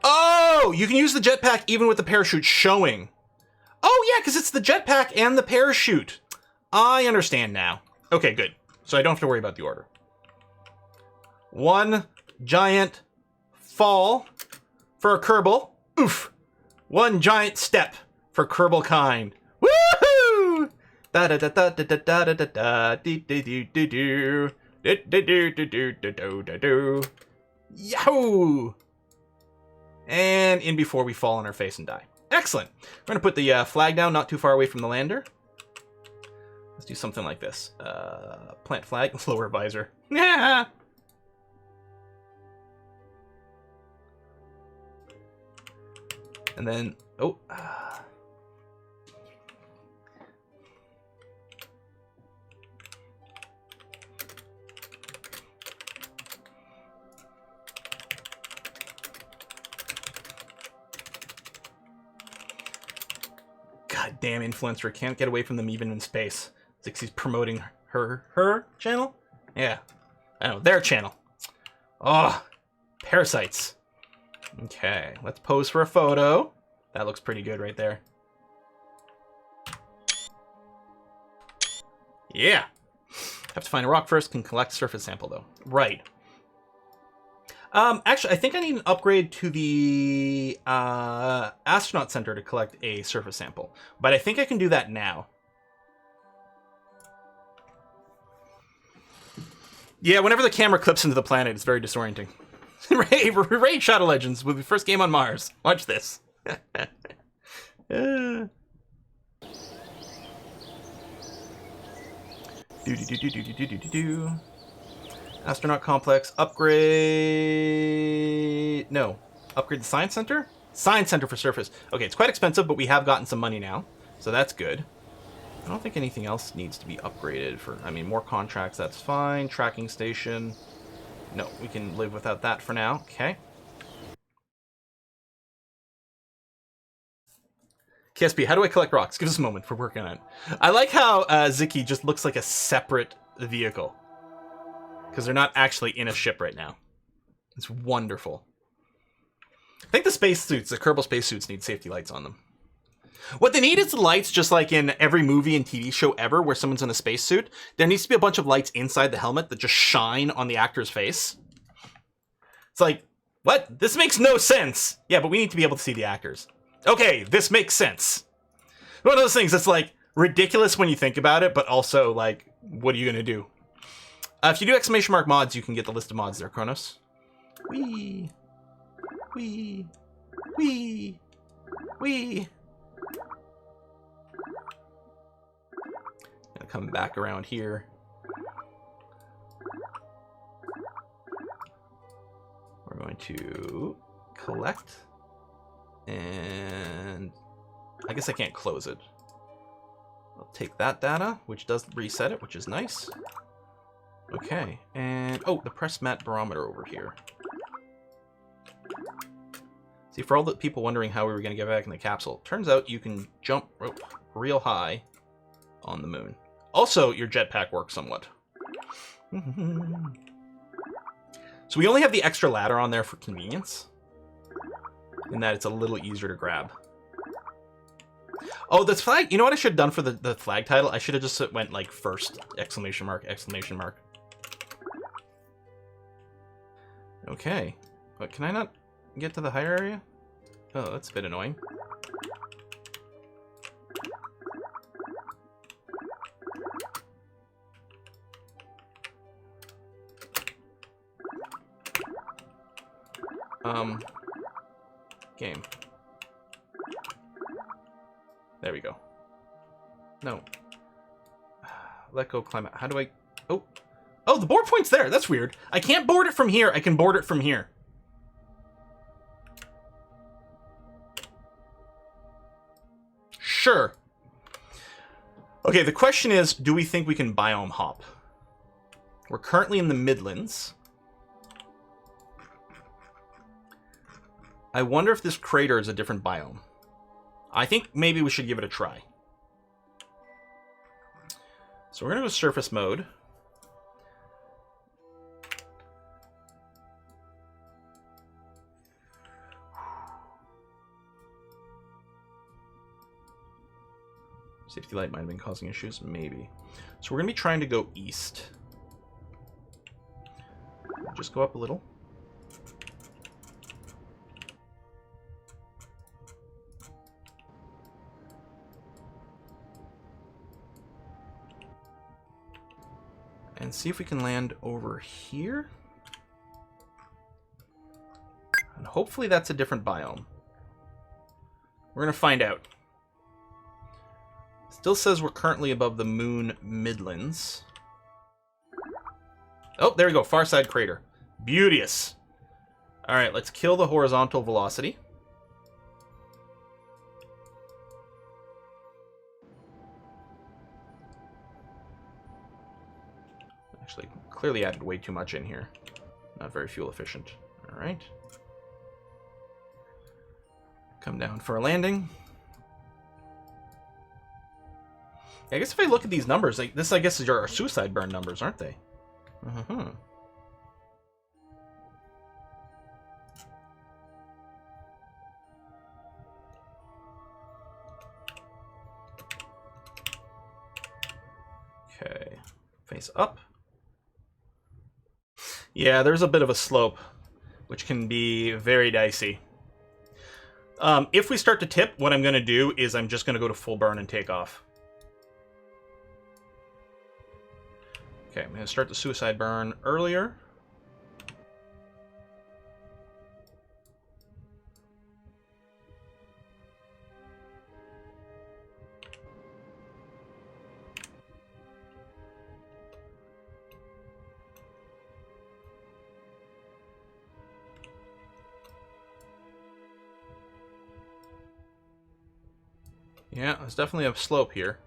Oh, you can use the jetpack even with the parachute showing. Oh, yeah, because it's the jetpack and the parachute. I understand now. Okay, good. So I don't have to worry about the order. One giant fall for a Kerbal. Oof. One giant step for Kerbal kind. Woohoo! Da da da da da da da da da dee dee dee dee doo. Do do do do do do do do. Yahoo! And in before we fall on our face and die. Excellent. We're going to put the flag down not too far away from the lander. Let's do something like this. Plant flag, lower visor. Yeah. And then, oh. God damn influencer, can't get away from them even in space. Zixie's promoting her channel? Yeah. I know, their channel. Oh, parasites. Okay, let's pose for a photo. That looks pretty good right there. Yeah. Have to find a rock first, can collect surface sample though. Right. Actually, I think I need an upgrade to the astronaut center to collect a surface sample. But I think I can do that now. Yeah, whenever the camera clips into the planet, it's very disorienting. Raid Shadow Legends will be first game on Mars. Watch this. Do. Astronaut complex upgrade. No, upgrade the science center. Science center for surface. Okay, it's quite expensive, but we have gotten some money now, so that's good. I don't think anything else needs to be upgraded for. I mean, more contracts. That's fine. Tracking station. No, we can live without that for now. Okay. KSP, how do I collect rocks? Give us a moment. We're working on it. I like how Ziki just looks like a separate vehicle. Because they're not actually in a ship right now. It's wonderful. I think the spacesuits, the Kerbal spacesuits, need safety lights on them. What they need is the lights, just like in every movie and TV show ever where someone's in a spacesuit. There needs to be a bunch of lights inside the helmet that just shine on the actor's face. It's like, what? This makes no sense. Yeah, but we need to be able to see the actors. Okay, this makes sense. One of those things that's like ridiculous when you think about it, but also like, what are you going to do? If you do exclamation mark mods, you can get the list of mods there, Kronos. Wee. Wee. Wee. Wee. Gonna come back around here. We're going to collect. And I guess I can't close it. I'll take that data, which does reset it, which is nice. Okay, and oh, the press mat barometer over here. See, for all the people wondering how we were going to get back in the capsule, turns out you can jump real high on the moon. Also, your jetpack works somewhat. So we only have the extra ladder on there for convenience, in that it's a little easier to grab. Oh, this flag, you know what I should have done for the flag title? I should have just went like first, exclamation mark, exclamation mark. Okay. But can I not get to the higher area? Oh, that's a bit annoying. Game. There we go. No. Let go climb out. How do I... Oh. Oh, the board point's there. That's weird. I can't board it from here. I can board it from here. Sure. Okay, the question is, do we think we can biome hop? We're currently in the Midlands. I wonder if this crater is a different biome. I think maybe we should give it a try. So we're going to go surface mode. Safety light might have been causing issues. Maybe. So we're going to be trying to go east. Just go up a little. And see if we can land over here. And hopefully that's a different biome. We're going to find out. Still says we're currently above the Moon Midlands. Oh, there we go. Far side crater. Beauteous. All right, let's kill the horizontal velocity. Actually, clearly added way too much in here. Not very fuel efficient. All right. Come down for a landing. I guess if I look at these numbers, like this, I guess, is our suicide burn numbers, aren't they? Uh-huh. Okay. Face up. Yeah, there's a bit of a slope, which can be very dicey. If we start to tip, what I'm going to do is I'm just going to go to full burn and take off. Okay, I'm going to start the suicide burn earlier. Yeah, there's definitely a slope here.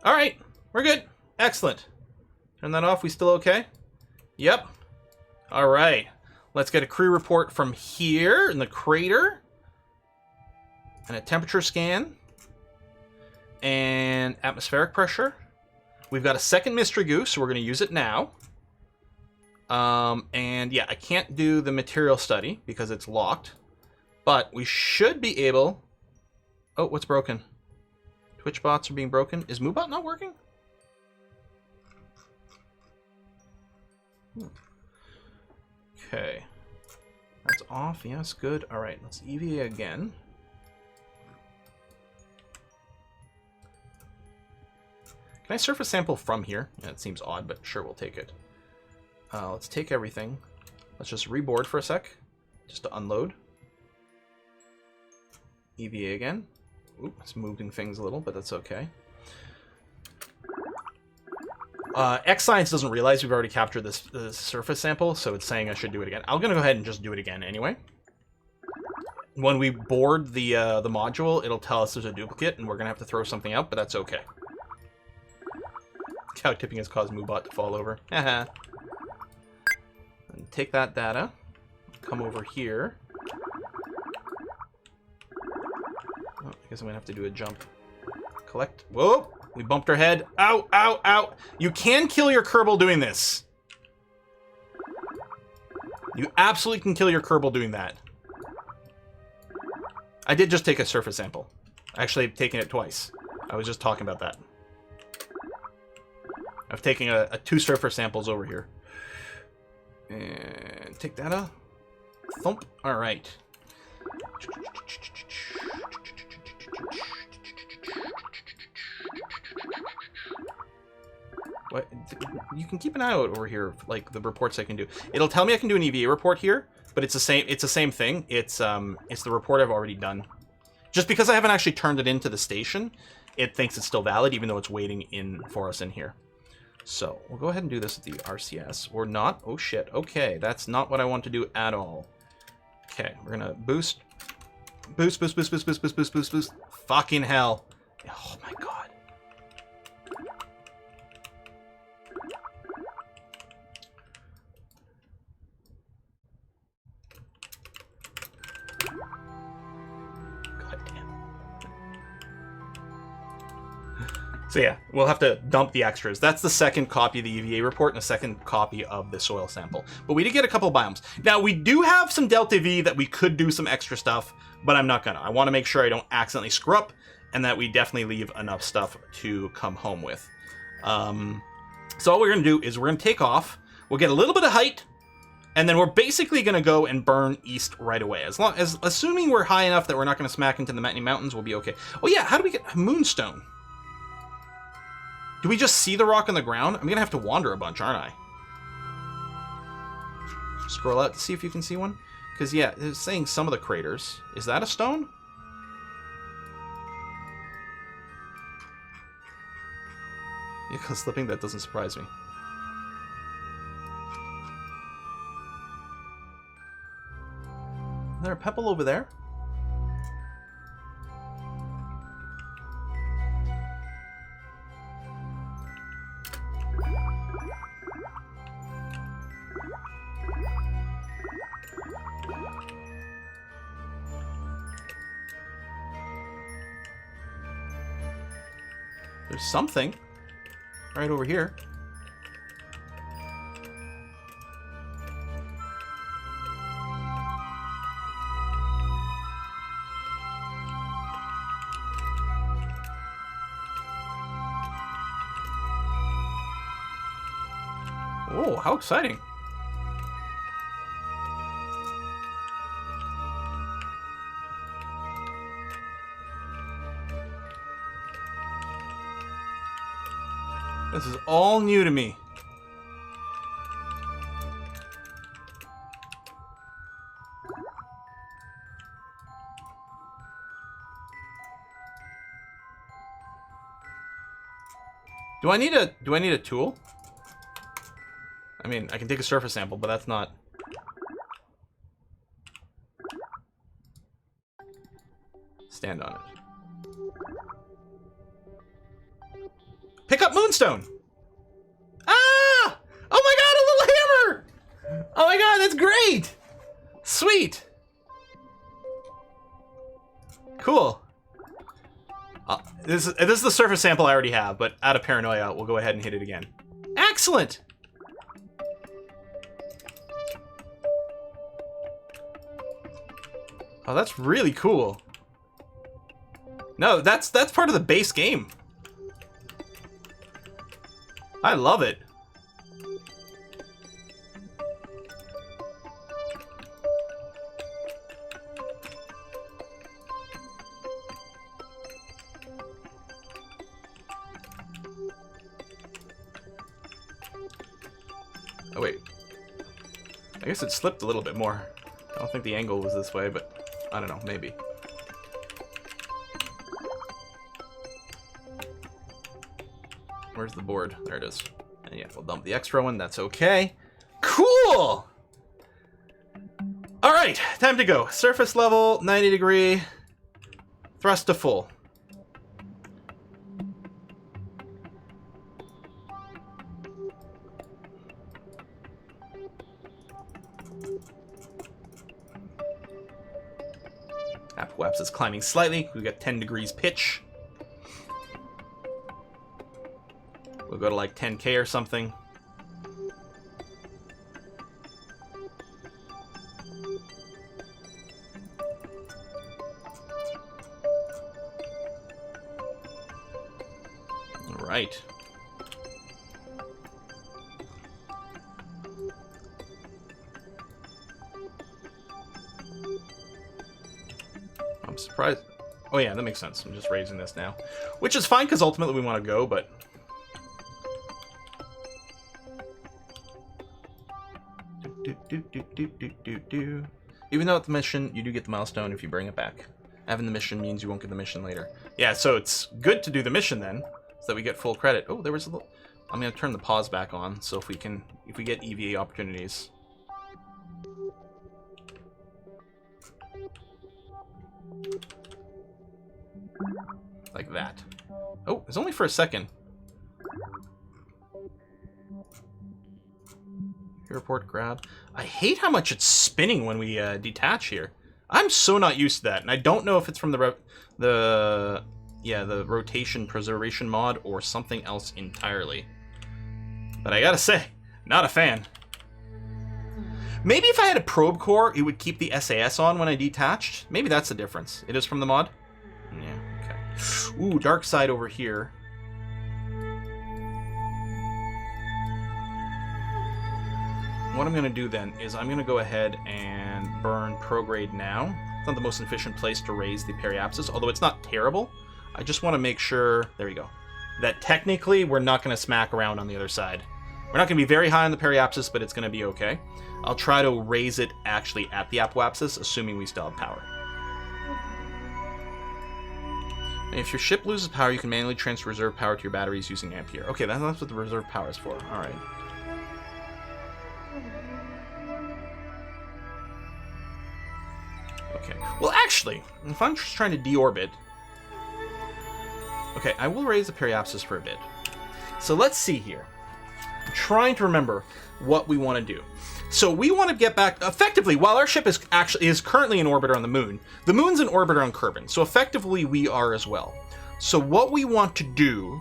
All right, we're good. Excellent. Turn that off. We still okay? Yep. All right. Let's get a crew report from here in the crater. And a temperature scan. And atmospheric pressure. We've got a second mystery goose, so we're going to use it now. And yeah, I can't do the material study because it's locked. But we should be able... Oh, what's broken? Twitch bots are being broken. Is MooBot not working? Okay. That's off. Yes, good. All right, let's EVA again. Can I surface sample from here? Yeah, it seems odd, but sure, we'll take it. Let's take everything. Let's just reboard for a sec, just to unload. EVA again. Oop, it's moving things a little, but that's okay. X-Science doesn't realize we've already captured this surface sample, so it's saying I should do it again. I'm going to go ahead and just do it again anyway. When we board the module, it'll tell us there's a duplicate, and we're going to have to throw something out, but that's okay. Cow tipping has caused MooBot to fall over. Haha. And take that data. Come over here. Oh, I guess I'm going to have to do a jump. Collect. Whoa! We bumped our head. Ow, ow, ow! You can kill your Kerbal doing this. You absolutely can kill your Kerbal doing that. I did just take a surface sample. Actually, taking it twice. I was just talking about that. I've taken a 2 surface samples over here. And take that up. Thump. All right. What? You can keep an eye out over here, like the reports I can do. It'll tell me I can do an EVA report here, but it's the same. It's the same thing. It's the report I've already done. Just because I haven't actually turned it into the station, it thinks it's still valid, even though it's waiting in for us in here. So we'll go ahead and do this at the RCS or not. Oh shit. Okay, that's not what I want to do at all. Okay, we're gonna boost. Boost, boost, boost, boost, boost, boost, boost, boost, boost. Fucking hell. Oh my god. So yeah, we'll have to dump the extras. That's the second copy of the EVA report and a second copy of the soil sample. But we did get a couple of biomes. Now, we do have some Delta V that we could do some extra stuff, but I'm not gonna. I want to make sure I don't accidentally screw up and that we definitely leave enough stuff to come home with. So all we're gonna do is we're gonna take off. We'll get a little bit of height, and then we're basically gonna go and burn east right away. Assuming we're high enough that we're not gonna smack into the mountains, we'll be okay. Oh yeah, how do we get Moonstone? Do we just see the rock on the ground? I'm gonna have to wander a bunch, aren't I? Scroll out to see if you can see one. Because, yeah, it's saying some of the craters. Is that a stone? Yeah, slipping, that doesn't surprise me. Is there a pebble over there? There's something right over here. Oh, how exciting. This is all new to me. Do I need a tool? I mean, I can take a surface sample, but that's not. Stand on it. Pick up Moonstone! Ah! Oh my god, a little hammer! Oh my god, that's great! Sweet! Cool. This is the surface sample I already have, but out of paranoia, we'll go ahead and hit it again. Excellent! Oh, that's really cool. No, that's part of the base game. I love it. Oh, wait. I guess it slipped a little bit more. I don't think the angle was this way, but I don't know, maybe. Where's the board? There it is. And yeah, we'll dump the extra one. That's okay. Cool! All right, time to go. Surface level, 90 degree. Thrust to full. Apoapsis is climbing slightly. We got 10 degrees pitch. We'll go to like 10K or something. right. I'm surprised. Oh yeah, that makes sense. I'm just raising this now. Which is fine, because ultimately we want to go, but... Even though at the mission, you do get the milestone if you bring it back. Having the mission means you won't get the mission later. Yeah, so it's good to do the mission then, so that we get full credit. Oh, there was a little... I'm going to turn the pause back on, so if we get EVA opportunities... Like that. Oh, it's only for a second. Report grab. I hate how much it's spinning when we detach here. I'm so not used to that, and I don't know if it's from the rotation preservation mod or something else entirely. But I gotta say, not a fan. Maybe if I had a probe core, it would keep the SAS on when I detached. Maybe that's the difference. It is from the mod? Yeah, okay. Ooh, dark side over here. What I'm going to do then is I'm going to go ahead and burn prograde now. It's not the most efficient place to raise the periapsis, although it's not terrible. I just want to make sure, there we go, that technically we're not going to smack around on the other side. We're not going to be very high on the periapsis, but it's going to be okay. I'll try to raise it actually at the apoapsis, assuming we still have power. And if your ship loses power, you can manually transfer reserve power to your batteries using Ampere. Okay, that's what the reserve power is for. All right. Okay. Well, actually, if I'm just trying to deorbit... Okay, I will raise the periapsis for a bit. So let's see here. I'm trying to remember what we want to do. So we want to get back... Effectively, while our ship is currently in orbiter on the moon's in orbiter on Kerbin. So effectively, we are as well. So what we want to do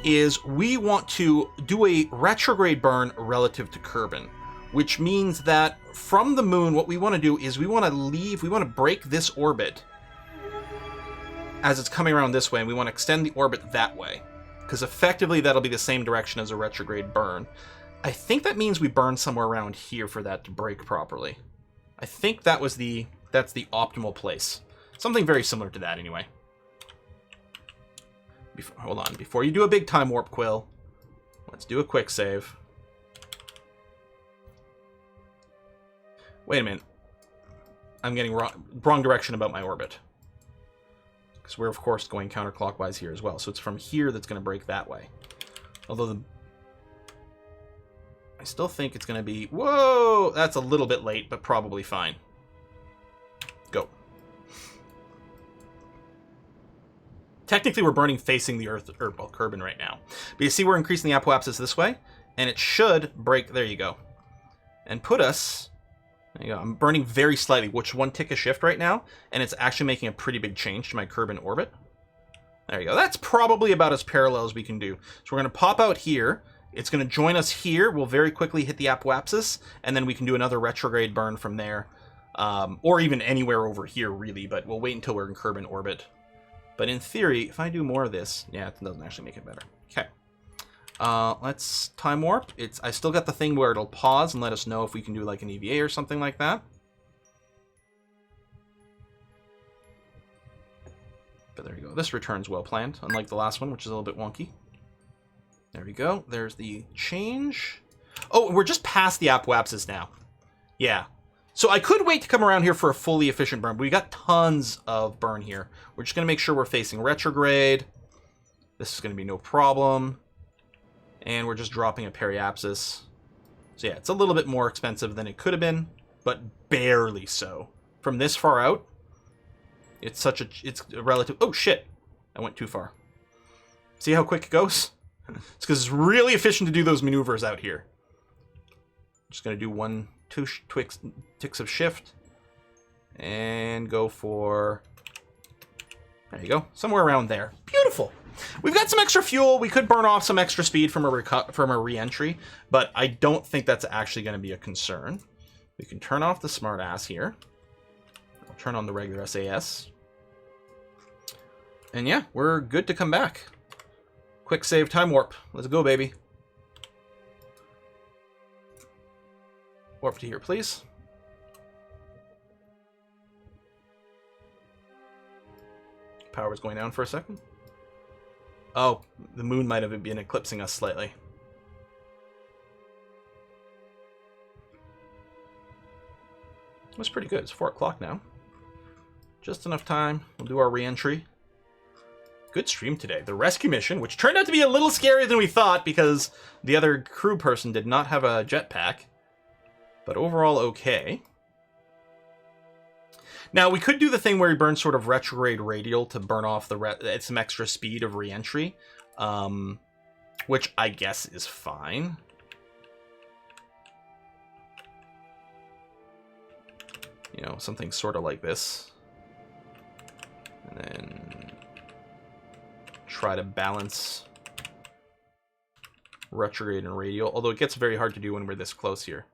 is we want to do a retrograde burn relative to Kerbin. Which means that from the moon, what we want to do is we want to break this orbit as it's coming around this way, and we want to extend the orbit that way. Because effectively, that'll be the same direction as a retrograde burn. I think that means we burn somewhere around here for that to break properly. I think that's the optimal place. Something very similar to that, anyway. Hold on. Before you do a big time warp, Quill, let's do a quick save. Wait a minute. I'm getting wrong direction about my orbit. Because we're, of course, going counterclockwise here as well. So it's from here that's going to break that way. Although I still think it's going to be... Whoa! That's a little bit late, but probably fine. Go. Technically, we're burning facing the Earth, or, well, Kerbin right now. But you see we're increasing the apoapsis this way, and it should break... There you go. And put us... There you go. I'm burning very slightly, which one tick a shift right now, and it's actually making a pretty big change to my Kerbin orbit. There you go. That's probably about as parallel as we can do. So we're going to pop out here. It's going to join us here. We'll very quickly hit the apoapsis, and then we can do another retrograde burn from there. Or even anywhere over here, really, but we'll wait until we're in Kerbin orbit. But in theory, if I do more of this... Yeah, it doesn't actually make it better. Okay. Let's time warp. I still got the thing where it'll pause and let us know if we can do like an EVA or something like that. But there you go. This return's well planned, unlike the last one, which is a little bit wonky. There we go. There's the change. Oh, we're just past the apoapsis now. Yeah. So I could wait to come around here for a fully efficient burn, but we got tons of burn here. We're just going to make sure we're facing retrograde. This is going to be no problem. And we're just dropping a periapsis. So yeah, it's a little bit more expensive than it could have been, but barely so. From this far out, it's a relative... Oh, shit. I went too far. See how quick it goes? It's because it's really efficient to do those maneuvers out here. Just going to do two ticks of shift. And go for... There you go. Somewhere around there. Beautiful. We've got some extra fuel. We could burn off some extra speed from a re-entry, but I don't think that's actually going to be a concern. We can turn off the smartass here. I'll turn on the regular SAS. And yeah, we're good to come back. Quick save, time warp. Let's go, baby. Warp to here, please. Power's going down for a second. Oh, the moon might have been eclipsing us slightly. It was pretty good. It's 4 o'clock now. Just enough time. We'll do our re-entry. Good stream today. The rescue mission, which turned out to be a little scarier than we thought because the other crew person did not have a jetpack. But overall, okay. Now, we could do the thing where we burn sort of retrograde radial to burn off some extra speed of re-entry, which I guess is fine. You know, something sort of like this. And then try to balance retrograde and radial, although it gets very hard to do when we're this close here.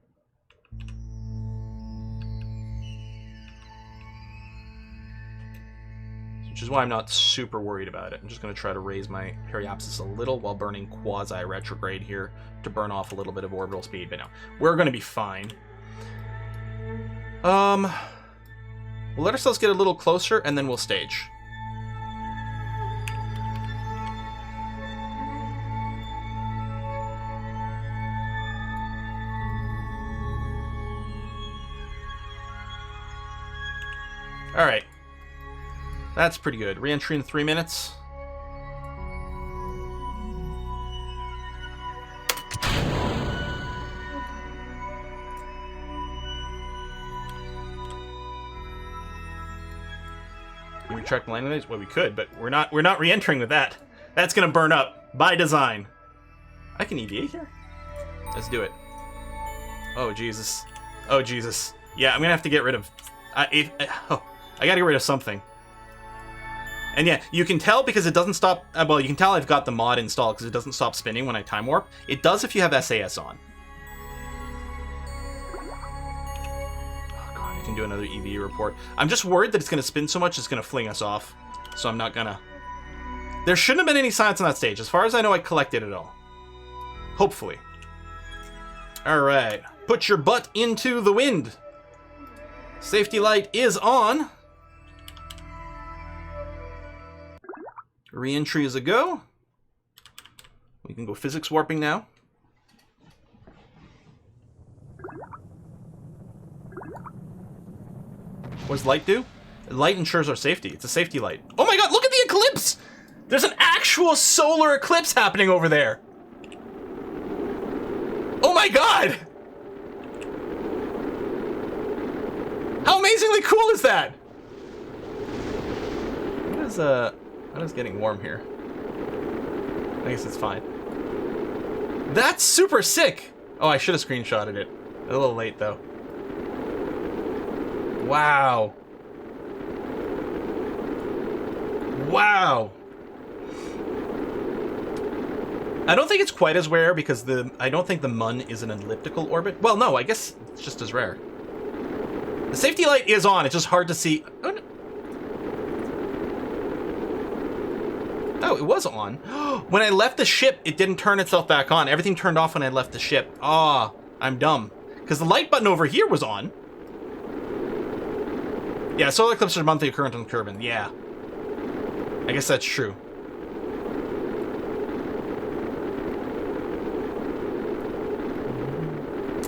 Which is why I'm not super worried about it. I'm just going to try to raise my periapsis a little while burning quasi-retrograde here to burn off a little bit of orbital speed. But no, we're going to be fine. We'll let ourselves get a little closer, and then we'll stage. Alright. That's pretty good. Re-entry in 3 minutes. Can we check the landing days? Well, we could, but we're not re-entering with that. That's gonna burn up by design. I can EVA here. Let's do it. Oh Jesus. Oh Jesus. Yeah, I'm gonna have to get rid of. I gotta get rid of something. And yeah, you can tell because it doesn't stop... well, you can tell I've got the mod installed because it doesn't stop spinning when I time warp. It does if you have SAS on. Oh god, I can do another EVE report. I'm just worried that it's going to spin so much it's going to fling us off. So I'm not gonna... There shouldn't have been any science on that stage. As far as I know, I collected it all. Hopefully. Alright. Put your butt into the wind. Safety light is on. Re-entry is a go. We can go physics warping now. What does light do? Light ensures our safety. It's a safety light. Oh my god, look at the eclipse! There's an actual solar eclipse happening over there. Oh my god! How amazingly cool is that? What is getting warm here? I guess it's fine. That's super sick! Oh, I should have screenshotted it. A little late, though. Wow. Wow. I don't think it's quite as rare because I don't think the Mun is an elliptical orbit. Well, no, I guess it's just as rare. The safety light is on. It's just hard to see. Oh, no. Oh, it was on. When I left the ship, it didn't turn itself back on. Everything turned off when I left the ship. Ah, I'm dumb. Because the light button over here was on. Yeah, solar eclipses are monthly occurrent on Kerbin. Yeah. I guess that's true.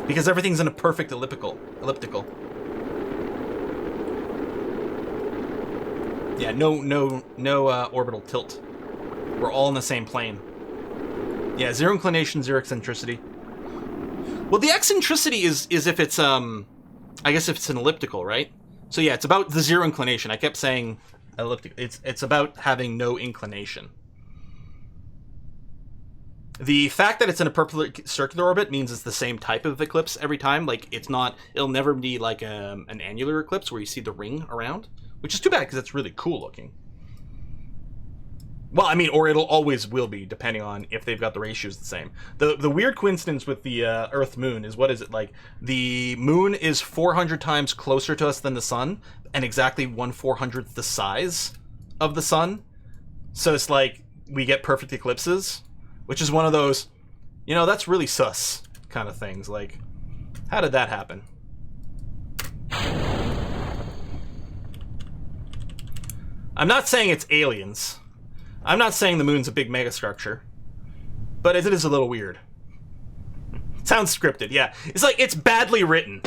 Because everything's in a perfect elliptical. Yeah, no orbital tilt. We're all in the same plane. Yeah, zero inclination, zero eccentricity. Well, the eccentricity is if it's I guess if it's an elliptical, right? So yeah, it's about the zero inclination. I kept saying elliptical. It's about having no inclination. The fact that it's in a perfect circular orbit means it's the same type of eclipse every time. Like, it's not... It'll never be like an annular eclipse where you see the ring around. Which is too bad, because it's really cool looking. Well, I mean, or it'll always will be, depending on if they've got the ratios the same. The weird coincidence with the Earth-Moon is, what is it? Like, the Moon is 400 times closer to us than the Sun, and exactly 1/400th the size of the Sun. So it's like... we get perfect eclipses, which is one of those, you know, that's really sus kind of things. Like, how did that happen? I'm not saying it's aliens. I'm not saying the moon's a big megastructure. But it is a little weird. Sounds scripted, yeah. It's like, it's badly written.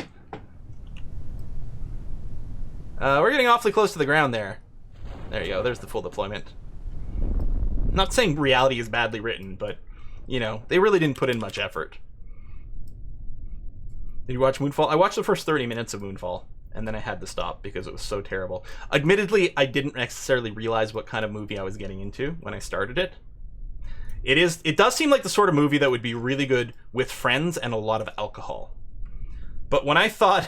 We're getting awfully close to the ground there. There you go, there's the full deployment. I'm not saying reality is badly written, but, you know, they really didn't put in much effort. Did you watch Moonfall? I watched the first 30 minutes of Moonfall, and then I had to stop because it was so terrible. Admittedly, I didn't necessarily realize what kind of movie I was getting into when I started it. It does seem like the sort of movie that would be really good with friends and a lot of alcohol. But when I thought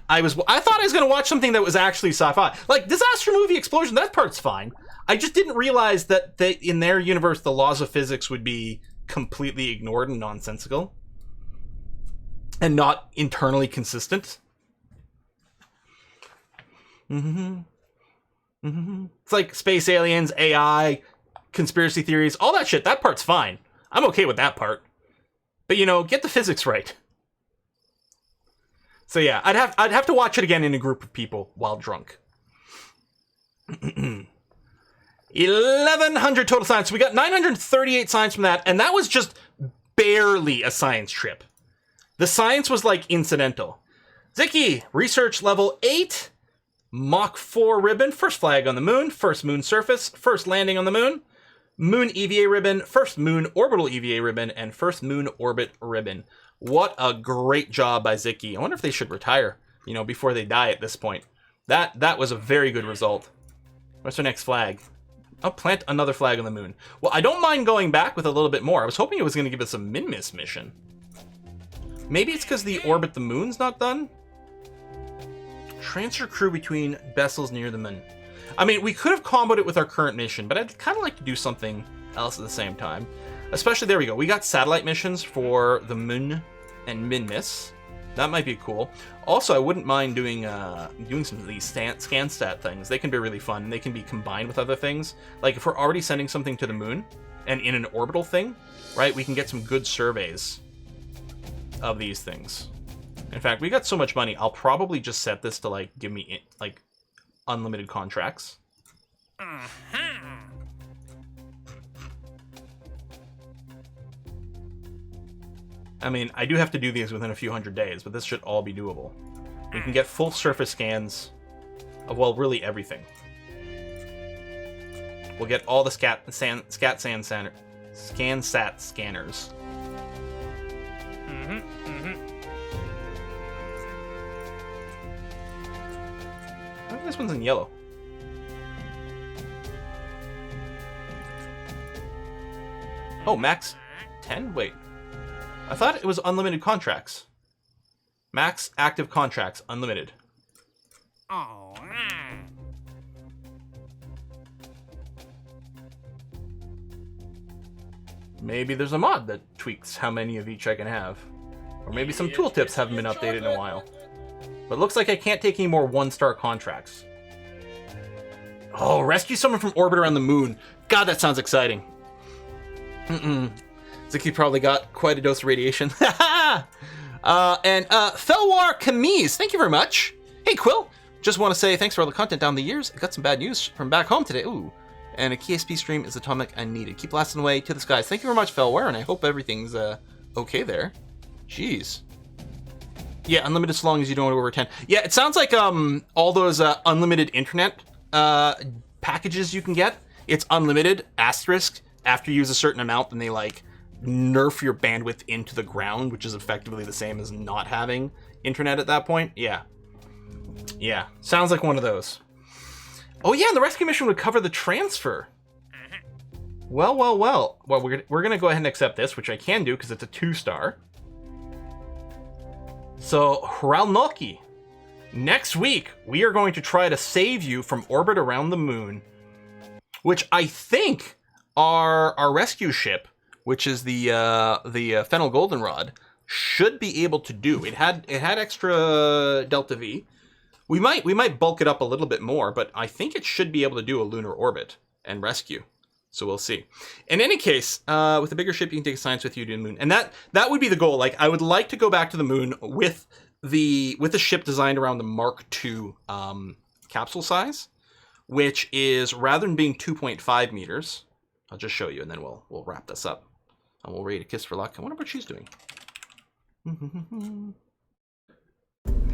I was going to watch something that was actually sci-fi, like disaster movie explosion, that part's fine. I just didn't realize that in their universe the laws of physics would be completely ignored and nonsensical and not internally consistent. It's like space aliens, AI, conspiracy theories, all that shit. That part's fine. I'm okay with that part. But, you know, get the physics right. So yeah, I'd have to watch it again in a group of people while drunk. 1,100 total science. So we got 938 science from that, and that was just barely a science trip. The science was like incidental. Ziki, research level 8, Mach 4 ribbon, first flag on the moon, first moon surface, first landing on the moon, moon EVA ribbon, first moon orbital EVA ribbon, and first moon orbit ribbon. What a great job by Ziki. I wonder if they should retire, you know, before they die at this point. That was a very good result. What's our next flag? Oh, plant another flag on the moon. Well, I don't mind going back with a little bit more. I was hoping it was going to give us a Min-Miss mission. Maybe it's because the orbit the moon's not done? Transfer crew between vessels near the moon. I mean, we could have comboed it with our current mission, but I'd kind of like to do something else at the same time. Especially, there we go. We got satellite missions for the moon and Min-Miss. That might be cool. Also, I wouldn't mind doing some of these scan stat things. They can be really fun, and they can be combined with other things. Like, if we're already sending something to the moon, and in an orbital thing, right, we can get some good surveys of these things. In fact, we got so much money, I'll probably just set this to, like, give me, like, unlimited contracts. I mean, I do have to do these within a few hundred days, but this should all be doable. We can get full surface scans of, well, really everything. We'll get all the SCAN-SAT scanners. I think this one's in yellow. Oh, max 10? Wait. I thought it was unlimited contracts. Max active contracts, unlimited. Oh. Maybe there's a mod that tweaks how many of each I can have. Or maybe some tooltips haven't been updated in a while. But it looks like I can't take any more 1-star contracts. Oh, rescue someone from orbit around the moon. God, that sounds exciting. Ziki probably got quite a dose of radiation. And Felwar Kamise, thank you very much. Hey, Quill. Just want to say thanks for all the content down the years. I got some bad news from back home today. Ooh. And a KSP stream is atomic and needed. Keep blasting away to the skies. Thank you very much, Felwar, and I hope everything's okay there. Jeez. Yeah, unlimited so long as you don't over 10. Yeah, it sounds like all those unlimited internet packages you can get. It's unlimited, asterisk. After you use a certain amount, then they, like, nerf your bandwidth into the ground, which is effectively the same as not having internet at that point. Yeah. Yeah. Sounds like one of those. Oh, yeah, and the rescue mission would cover the transfer. Well, well, well. Well, we're going to go ahead and accept this, which I can do because it's a 2-star. So, Hralnoki, next week, we are going to try to save you from orbit around the moon, which I think our rescue ship, which is the Fennel Goldenrod, should be able to do. It had extra Delta V. We might bulk it up a little bit more, but I think it should be able to do a lunar orbit and rescue. So we'll see. In any case, with a bigger ship, you can take science with you to the moon, and that would be the goal. Like, I would like to go back to the moon with the ship designed around the Mark II capsule size, which is, rather than being 2.5 meters, I'll just show you, and then we'll wrap this up, and we'll rate a kiss for luck. I wonder what she's doing.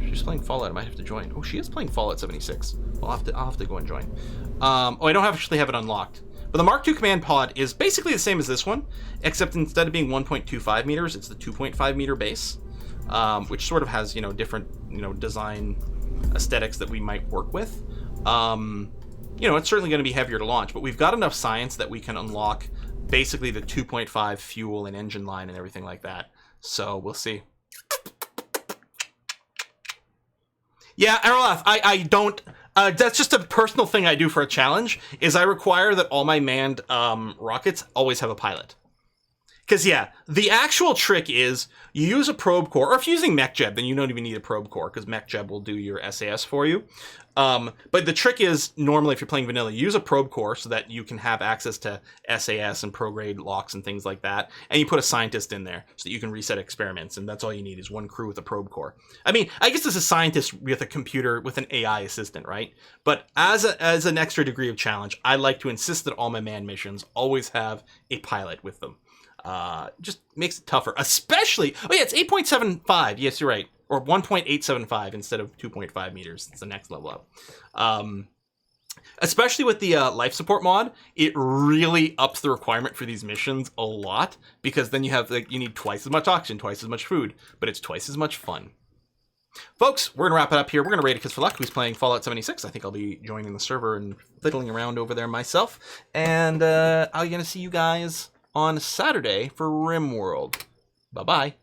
She's playing Fallout. I might have to join. Oh, she is playing Fallout 76. I'll have to go and join. I don't actually have it unlocked. But the Mark II command pod is basically the same as this one, except instead of being 1.25 meters, it's the 2.5 meter base, which sort of has, different, design aesthetics that we might work with. It's certainly going to be heavier to launch, but we've got enough science that we can unlock basically the 2.5 fuel and engine line and everything like that. So we'll see. Yeah, Arolaf, I don't... that's just a personal thing I do for a challenge, is I require that all my manned rockets always have a pilot. Because, yeah, the actual trick is you use a probe core, or if you're using MechJeb, then you don't even need a probe core, because MechJeb will do your SAS for you. But the trick is, normally, if you're playing vanilla, you use a probe core so that you can have access to SAS and prograde locks and things like that. And you put a scientist in there so that you can reset experiments, and that's all you need is one crew with a probe core. I mean, I guess as a scientist with a computer, with an AI assistant, right? But as an extra degree of challenge, I like to insist that all my manned missions always have a pilot with them. Just makes it tougher, especially... Oh, yeah, it's 8.75. Yes, you're right. Or 1.875 instead of 2.5 meters. It's the next level up. Especially with the life support mod, it really ups the requirement for these missions a lot, because then you need twice as much oxygen, twice as much food, but it's twice as much fun. Folks, we're going to wrap it up here. We're going to rate a kiss for luck, who's playing Fallout 76. I think I'll be joining the server and fiddling around over there myself. And I'm going to see you guys on Saturday for RimWorld. Bye-bye.